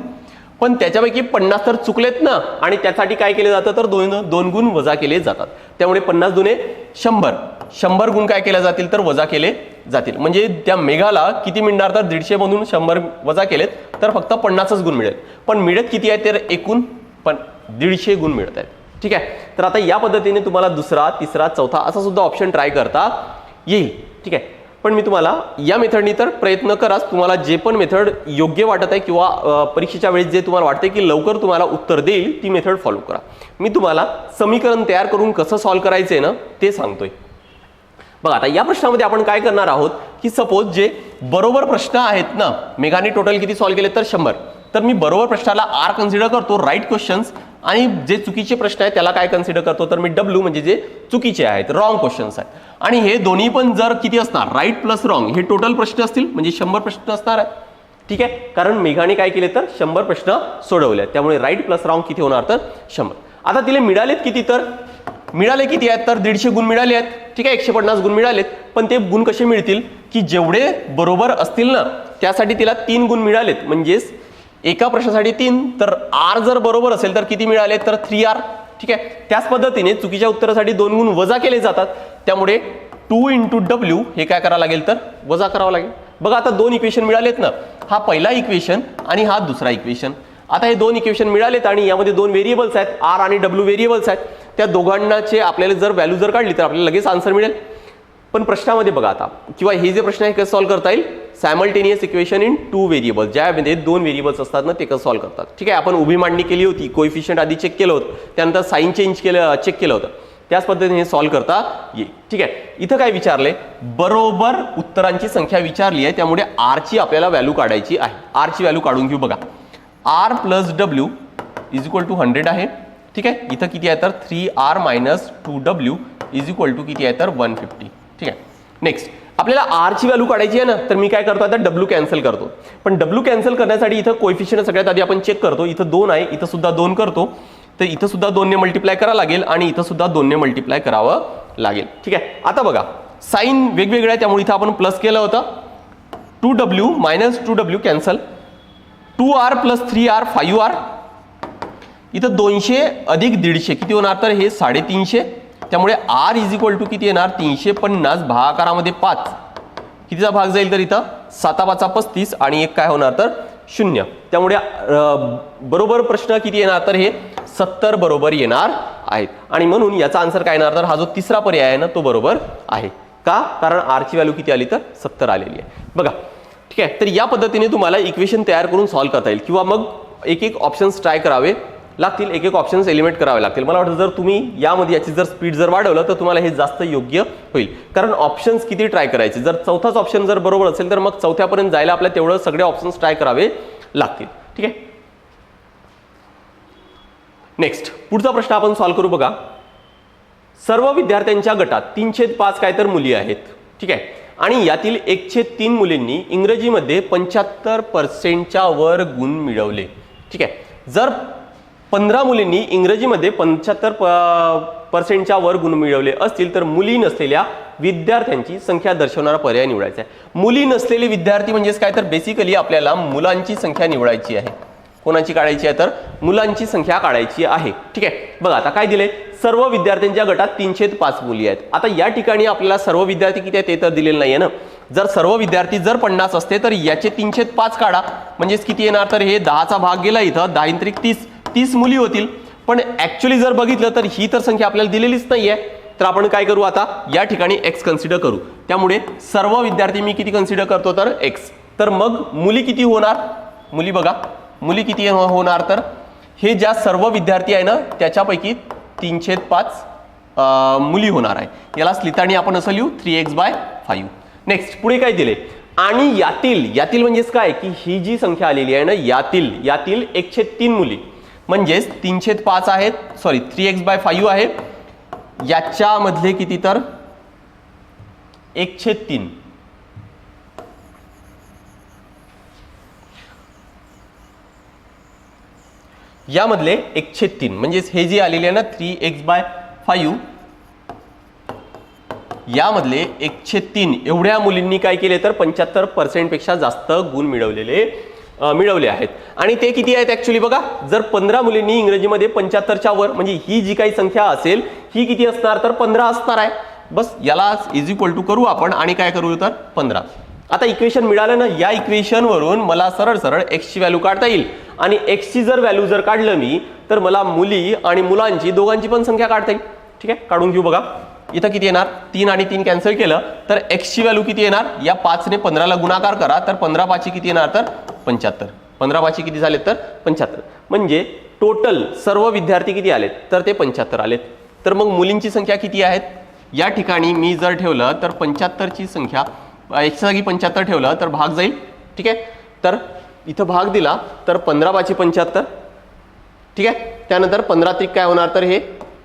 पण त्याच्यापैकी 50 तर चुकलेत ना, आणि त्यासाठी काय केले जातं तर 2 गुण वजा केले जातात. त्यामुळे 50 दुने 100 गुण काय केले जातील तर वजा केले जातील. म्हणजे त्या मेघाला किती मिळणार तर 150 मधून 100 वजा केलेत तर फक्त 50च गुण मिळेल. पण मिळत किती आहे तर एकूण पण 150 गुण मिळत आहेत. ठीक आहे. तर आता या पद्धतीने तुम्हाला दुसरा, तिसरा, चौथा असा सुद्धा ऑप्शन ट्राय करता येईल. ठीक आहे. पण मी तुम्हाला या मेथडनी तर प्रयत्न कराच, तुम्हाला जे पण मेथड योग्य वाटत आहे किंवा परीक्षेच्या वेळेस जे तुम्हाला वाटते की लवकर तुम्हाला उत्तर देईल ती मेथड फॉलो करा. मी तुम्हाला समीकरण तयार करून कसं सॉल्व्ह करायचं आहे ना ते सांगतोय. बघा आता या प्रश्नामध्ये आपण काय करणार आहोत की सपोज जे बरोबर प्रश्न आहेत ना, मेघाने टोटल किती सॉल्व्ह केले तर 100, तर मी बरोबर प्रश्नाला आर कन्सिडर करतो, राईट क्वेश्चन्स, आणि जे चुकीचे प्रश्न आहेत त्याला काय कन्सिडर करतो तर मी डब्ल्यू म्हणजे जे चुकीचे आहेत, रॉंग क्वेश्चन्स आहेत. आणि हे दोन्ही पण जर किती असणार राईट प्लस रॉंग हे टोटल प्रश्न असतील म्हणजे 100 प्रश्न असणार आहेत. ठीक आहे. कारण मेघाने काय केले तर 100 प्रश्न सोडवले, त्यामुळे राईट प्लस रॉंग किती होणार तर 100. आता तिला मिळालेत किती तर मिळाले किती आहेत तर 150 गुण मिळाले आहेत. ठीक आहे. 150 गुण मिळालेत. पण ते गुण कसे मिळतील की जेवढे बरोबर असतील ना त्यासाठी तिला 3 गुण मिळालेत, म्हणजेच एका प्रश्नासाठी 3, तर आर जर बरोबर असेल तर किती मिळाले तर 3R. ठीक आहे. त्याच पद्धतीने चुकीच्या उत्तरासाठी 2 गुण वजा केले जातात, त्यामुळे 2 × W हे काय करावं लागेल तर वजा करावं लागेल. बघा आता 2 इक्वेशन मिळालेत ना, हा पहिला इक्वेशन आणि हा दुसरा इक्वेशन. आता हे 2 इक्वेशन मिळालेत आणि यामध्ये 2 व्हेरिएबल्स आहेत, आर आणि डब्ल्यू व्हेरिएबल्स आहेत. त्या दोघांनाचे आपल्याला जर व्हॅल्यू जर काढली तर आपल्याला लगेच आन्सर मिळेल. पण प्रश्नामध्ये बघा आता किंवा हे जे प्रश्न आहे कसं सॉल्व्ह करता येईल, सायमल्टेनियस इक्वेशन इन 2 व्हेरिएबल्स, ज्यामध्ये 2 व्हेरिएबल्स असतात ना ते कसं सॉल्व्ह करतात. ठीक आहे. आपण उभी मांडणी केली होती, कोएफिशियंट आधी चेक केलं होतं, त्यानंतर साइन चेंज चेक केलं होतं, त्याच पद्धतीने हे सॉल्व्ह करता येईल. ठीक आहे. इथं काय विचारलंय, बरोबर उत्तरांची संख्या विचारली आहे, त्यामुळे आर ची आपल्याला व्हॅल्यू काढायची आहे. आर ची व्हॅल्यू काढून घेऊ. बघा R plus W is equal to 100 आहे. ठीक आहे. इथं किती आहे तर 3R - 2W is equal to किती आहे तर 150. ठीक आहे. नेक्स्ट आपल्याला आर ची व्हॅल्यू काढायची आहे ना, तर मी काय करतो आता डब्ल्यू कॅन्सल करतो. पण डब्ल्यू कॅन्सल करण्यासाठी इथं कोएफिशियंट सगळ्यात आधी आपण चेक करतो. इथं 2 आहे, इथं सुद्धा 2 करतो, तर इथं सुद्धा 2 ने मल्टिप्लाय करावं लागेल आणि इथं सुद्धा 2 ने मल्टिप्लाय करावं लागेल. ठीक आहे. आता बघा साइन वेगवेगळ्या आहे, त्यामुळे इथं आपण प्लस केलं होतं. 2W - 2W cancel, 2R + 3R 5R, इथं 200 अधिक 150 किती होणार तर हे 350. त्यामुळे R इज इक्वल टू किती येणार 350 भागाकारामध्ये 5, कितीचा भाग जाईल तर इथं 7 5 35 आणि एक काय होणार तर 0. त्यामुळे बरोबर प्रश्न किती येणार तर हे 70 बरोबर येणार आहेत. आणि म्हणून याचा आन्सर काय येणार तर हा जो तिसरा पर्याय आहे ना तो बरोबर आहे. का? कारण आर ची व्हॅल्यू किती आली तर 70 आलेली आहे. बघा. ठीक आहे. तर या पद्धतीने तुम्हाला इक्वेशन तयार करून सॉल्व्ह करता येईल किंवा मग एक एक ऑप्शन्स ट्राय करावे लागतील, एक एक ऑप्शन्स एलिमिनेट करावे लागतील. मला वाटतं जर तुम्ही यामध्ये याची जर स्पीड जर वाढवलं तर तुम्हाला हे जास्त योग्य होईल. कारण ऑप्शन्स किती ट्राय करायचे, जर चौथाच ऑप्शन जर बरोबर असेल तर मग चौथ्यापर्यंत जायला आपल्याला तेवढं सगळे ऑप्शन्स ट्राय करावे लागतील. ठीक आहे. नेक्स्ट पुढचा प्रश्न आपण सॉल्व्ह करू. बघा सर्व विद्यार्थ्यांच्या गटात 3/5 काय तर मुली आहेत. ठीक आहे. आणि यातील 1/3 मुलींनी इंग्रजीमध्ये 75% वर गुण मिळवले. ठीक आहे. जर 15 मुलींनी इंग्रजीमध्ये 75% वर गुण मिळवले असतील तर मुली नसलेल्या विद्यार्थ्यांची संख्या दर्शवणारा पर्याय निवडायचा आहे. मुली नसलेले विद्यार्थी म्हणजेच काय तर बेसिकली आपल्याला मुलांची संख्या निवडायची आहे. कोणाची काढायची आहे तर मुलांची संख्या काढायची आहे. ठीक आहे. बघा आता काय दिले, सर्व विद्यार्थ्यांच्या गटात 3/5 मुली आहेत. आता या ठिकाणी आपल्याला सर्व विद्यार्थी किती आहेत ते तर दिलेलं नाहीये ना. जर सर्व विद्यार्थी जर 50 असते तर याचे 3/5 काढा, म्हणजेच किती येणार तर हे 10चा भाग गेला इथं 10 × 3 = 30 मुली होतील. पण ऍक्च्युअली जर बघितलं तर ही तर संख्या आपल्याला दिलेलीच नाहीये. तर आपण काय करू आता या ठिकाणी x कन्सिडर करू. त्यामुळे सर्व विद्यार्थी मी किती कन्सिडर करतो तर x. तर मग मुली किती होणार, मुली बघा मुली किती होणार तर हे ज्या सर्व विद्यार्थी आहे ना त्याच्यापैकी 3/5 मुली होणार आहे. याला लिहिताना आपण असं लिहू 3x/5. नेक्स्ट पुढे काय दिले, आणि यातील म्हणजेच काय की ही जी संख्या आलेली आहे ना यातील 1/3 मुली म्हणजेच 3/5 आहेत, सॉरी 3x/5 आहे. याच्यामधले किती तर 1/3. यामधले 1/3 म्हणजेच हे जे आलेले आहे ना 3x/5 यामधले 1/3 एवढ्या मुलींनी काय केले तर 75% पेक्षा जास्त गुण मिळवले आहेत. आणि ते किती आहेत ऍक्च्युअली बघा, जर 15 मुलींनी इंग्रजीमध्ये 75च्या वर म्हणजे ही जी काही संख्या असेल ही किती असणार तर 15 असणार आहे. बस याला इज इक्वल टू करू आपण आणि काय करू तर 15. आता इक्वेशन मिळालं ना, या इक्वेशनवरून मला सरळ सरळ एक्सची व्हॅल्यू काढता येईल आणि एक्सची जर व्हॅल्यू जर काढलं मी तर मला मुली आणि मुलांची दोघांची पण संख्या काढता येईल. ठीक आहे, काढून घेऊ. बघा इथं किती येणार, 3 आणि 3 कॅन्सल केलं तर एक्सची व्हॅल्यू किती येणार, या 5 ने 15 ला गुणाकार करा तर 15 5 किती येणार तर 75. 15 5 किती झालेत तर 75. म्हणजे टोटल सर्व विद्यार्थी किती आलेत तर ते 75 आलेत. तर मग मुलींची संख्या किती आहेत, या ठिकाणी मी जर ठेवलं तर 75 ची संख्या एक्सच्या जागी 75 ठेवलं तर भाग जाईल. ठीक आहे, तर इथं भाग दिला तर 15 5 75. ठीक आहे, त्यानंतर 15 त्रिक काय होणार तर हे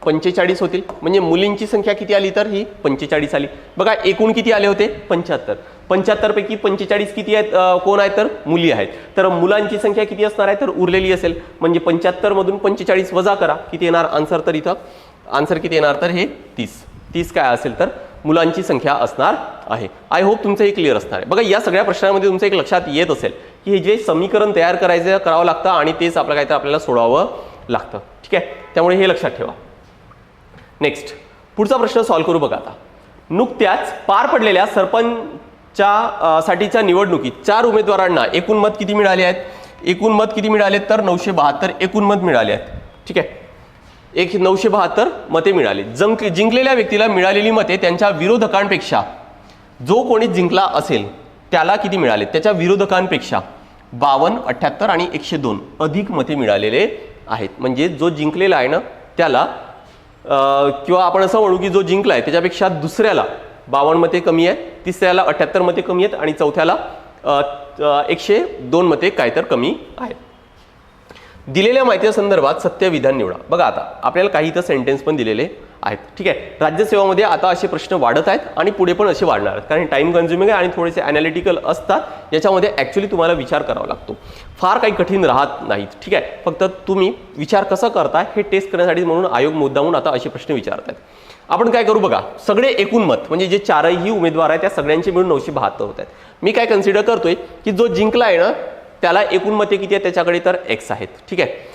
45 होतील. म्हणजे मुलींची संख्या किती आली तर ही 45 आली. बघा एकूण किती आले होते 75. 75 पैकी 45 किती आहेत, कोण आहेत तर मुली आहेत. तर मुलांची संख्या किती असणार आहे तर उरलेली असेल. म्हणजे 75 मधून 45 वजा करा, किती येणार आन्सर तर इथं आन्सर किती येणार तर हे 30 काय असेल तर मुलांची संख्या असणार आहे. आय होप तुमचं हे क्लिअर असणार आहे. बघा या सगळ्या प्रश्नांमध्ये तुमचं एक लक्षात येत असेल की हे जे समीकरण तयार करावं लागतं आणि तेच आपलं काय तर आपल्याला सोडवावं लागतं. ठीक आहे, त्यामुळे हे लक्षात ठेवा. नेक्स्ट पुढचा प्रश्न सॉल्व्ह करू. बघा आता नुकत्याच पार पडलेल्या सरपंचा साठीच्या निवडणुकीत 4 उमेदवारांना एकूण मत किती मिळाले आहेत, एकूण मत किती मिळाले तर 972 एकूण मत मिळाले आहेत. ठीक आहे, 972 मते मिळाली. जिंकलेल्या व्यक्तीला मिळालेली मते त्यांच्या विरोधकांपेक्षा जो कोणी जिंकला असेल त्याला किती मिळाले, त्याच्या विरोधकांपेक्षा 52 78 आणि 102 अधिक मते मिळालेले आहेत. म्हणजे जो जिंकलेला आहे ना त्याला किंवा आपण असं म्हणू की जो जिंकला आहे त्याच्यापेक्षा दुसऱ्याला 52 मते कमी आहे, तिसऱ्याला 78 मते कमी आहेत आणि चौथ्याला 102 मते काय तर कमी आहेत. दिलेल्या माहिती संदर्भात सत्य विधान निवडा. बघा आता आपल्याला काही इथं सेंटेन्स पण दिलेले आहेत. ठीक आहे, राज्यसेवामध्ये आता असे प्रश्न वाढत आहेत आणि पुढे पण असे वाढणार आहेत कारण टाइम कन्झ्युमिंग आहे आणि थोडेसे ॲनालिटिकल असतात. याच्यामध्ये ॲक्च्युली तुम्हाला विचार करावा लागतो, फार काही कठीण राहत नाहीत. ठीक आहे, फक्त तुम्ही विचार कसं करताय हे टेस्ट करण्यासाठी म्हणून आयोग मुद्दामून आता असे प्रश्न विचारत आहेत. आपण काय करू बघा, सगळे एकूण मत म्हणजे जे 4ही उमेदवार आहेत त्या सगळ्यांचे मिळून 972 होत आहेत. मी काय कन्सिडर करतोय की जो जिंकला आहे ना त्याला एकूण मते किती आहेत त्याच्याकडे तर एक्स आहेत. ठीक आहे,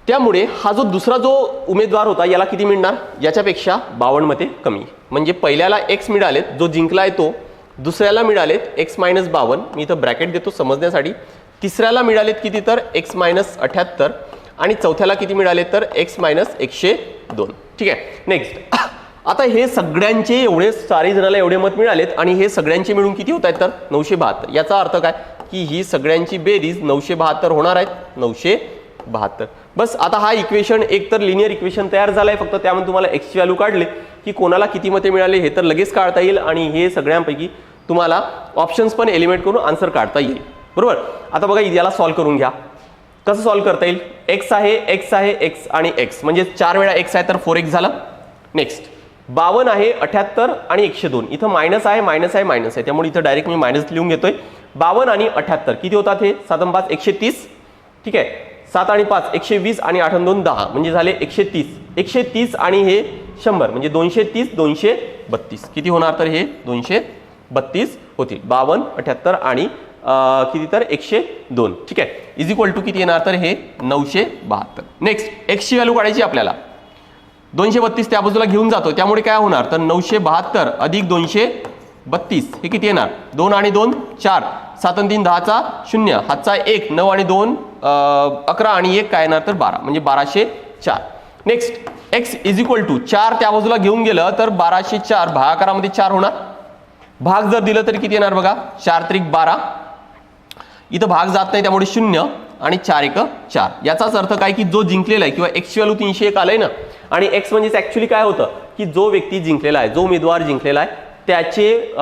त्यामुळे हा जो उमेदवार होता याला किती मिळणार, याच्यापेक्षा 52 मते कमी. म्हणजे पहिल्याला एक्स मिळालेत, जो जिंकलाय तो, दुसऱ्याला मिळालेत एक्स मायनस 52, मी इथं ब्रॅकेट देतो समजण्यासाठी, तिसऱ्याला मिळालेत किती तर एक्स मायनस 78 आणि चौथ्याला किती मिळाले तर एक्स मायनस 102. ठीक आहे, नेक्स्ट आता हे सगळ्यांचे एवढे सारे जणाला एवढे मत मिळालेत आणि हे सगळ्यांचे मिळून किती होत आहेत तर 972. याचा अर्थ काय की ही सगळ्यांची बेरीज 972 होणार आहेत. 972. बस आता हा इक्वेशन एक तर लिनियर इक्वेशन तयार झालाय, फक्त त्यामध्ये तुम्हाला एक्सची व्हॅल्यू काढले की कोणाला किती मते मिळाले हे तर लगेच काढता येईल आणि हे सगळ्यांपैकी तुम्हाला ऑप्शन्स पण एलिमिनेट करून आन्सर काढता येईल. बरोबर, आता बघा याला सॉल्व्ह करून घ्या. कसं सॉल्व्ह करता येईल, एक्स आहे एक्स आहे एक्स आणि एक्स म्हणजे 4 वेळा एक्स आहे तर 4x झाला. नेक्स्ट 52 आहे 78 आणि 102, इथं मायनस आहे मायनस आहे मायनस आहे त्यामुळे इथं डायरेक्ट मी मायनस लिहून घेतोय. 52 आणि 78 किती होतात हे 7 आणि 5 130. ठीक आहे, 7 आणि 5 120 आणि 8 आणि 2 10 म्हणजे झाले 130. 130 आणि हे 100 म्हणजे 230 232 किती होणार तर हे 232 होतील. 52 78 आणि किती तर 102. ठीक आहे, इज इक्वल टू किती येणार तर हे 972. नेक्स्ट एक्सची व्हॅल्यू काढायची आपल्याला. 232 त्या बाजूला घेऊन जातो त्यामुळे काय होणार तर 972 अधिक 232 हे किती येणार 2 आणि 2 4 7 आणि 3 10चा 0 हातचा 1 9 आणि 2 11 आणि 1 काय येणार तर 12 म्हणजे 1204. Next X is equal to 4 त्या बाजूला घेऊन गेलं तर 1204 भागाकारामध्ये 4 होणार. भाग जर दिलं तर किती येणार बघा 4 त्रिक 12, इथं भाग जात नाही त्यामुळे 0 आणि 4 1 4. याचाच अर्थ काय की जो जिंकलेला आहे किंवा एक्सची व्हॅल्यू 301 आलंय ना आणि एक्स म्हणजे ऍक्च्युली काय होतं की जो व्यक्ती जिंकलेला आहे जो उमेदवार जिंकलेला आहे त्याचे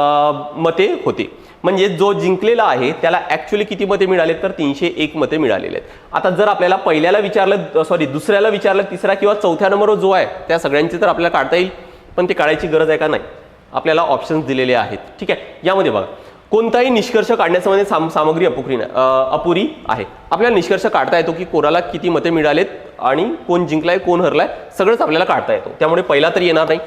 मते होते. म्हणजे जो जिंकलेला आहे त्याला ऍक्च्युली किती मते मिळाले तर 301 मते मिळालेले आहेत. आता जर आपल्याला पहिल्याला विचारलं दुसऱ्याला विचारलं तिसरा किंवा चौथ्या नंबरवर जो आहे त्या सगळ्यांचे तर आपल्याला काढता येईल, पण ते काढायची गरज आहे का नाही, आपल्याला ऑप्शन्स दिलेले आहेत. ठीक आहे, यामध्ये बघा कोणताही निष्कर्ष काढण्यामध्ये सामग्री अपुरी आहे. आपल्याला निष्कर्ष काढता येतो की कोणाला किती मते मिळालेत आणि कोण जिंकलाय कोण हरलाय सगळंच आपल्याला काढता येतो. त्यामुळे पहिला तरी येणार नाही.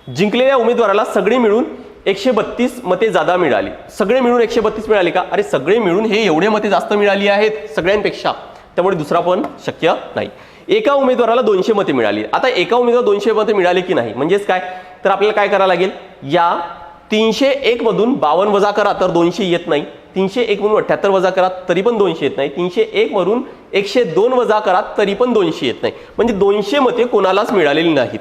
जिंकलेल्या उमेदवाराला सगळे मिळून 132 मते जादा मिळाली. सगळे मिळून 132 मिळाली का, अरे सगळे मिळून हे एवढे मते जास्त मिळाली आहेत सगळ्यांपेक्षा, त्यामुळे दुसरा पण शक्य नाही. एका उमेदवाराला 200 मते मिळाली. आता एका उमेदवाराला 200 मते मिळाली की नाही म्हणजेच काय, तर आपल्याला काय करायला लागेल, या 301 मधून 52 वजा करा तर 200 येत नाही, 301 मधून 78 वजा करा तरी पण 200 येत नाही, 301 मधून 102 वजा करा तरी पण 200 येत नाही, म्हणजे 200 मते कोणालाच मिळालेली नाहीत.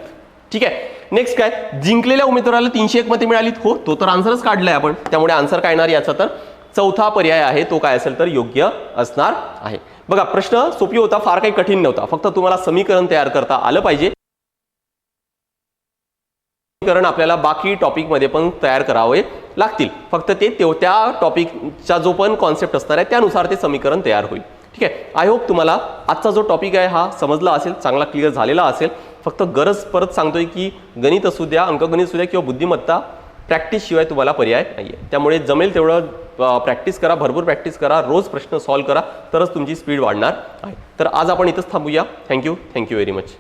ठीक आहे. नेक्स्ट काय, जिंकलेल्या उमेदवाराला 301 मते मिळालीत, हो तो तर आन्सरच काढलाय आपण, त्यामुळे आन्सर काय येणार याचा, तर चौथा पर्याय आहे तो काय असेल तर योग्य असणार आहे. बघा प्रश्न सोपी होता, फार काही कठीण नव्हता, फक्त तुम्हाला समीकरण तयार करता आलं पाहिजे. समीकरण आपल्याला बाकी टॉपिक मध्ये पण तयार करावे लागतील, फक्त ते त्या टॉपिकचा जो पण कॉन्सेप्ट असणार आहे त्यानुसार ते समीकरण तयार होईल. ठीक आहे. आय होप तुम्हाला आजचा जो टॉपिक आहे हा समजला असेल, चांगला क्लिअर झालेला असेल. फक्त गरज परत सांगतोय की गणित असू द्या, अंकगणित असू द्या किंवा बुद्धिमत्ता, प्रॅक्टिस शिवाय तुम्हाला पर्याय नाहीये. त्यामुळे जमेल तेवढं प्रॅक्टिस करा, भरपूर प्रॅक्टिस करा, रोज प्रश्न सॉल्व्ह करा, तरच तुमची स्पीड वाढणार आहे. तर आज आपण इथंच थांबूया. Thank you very much.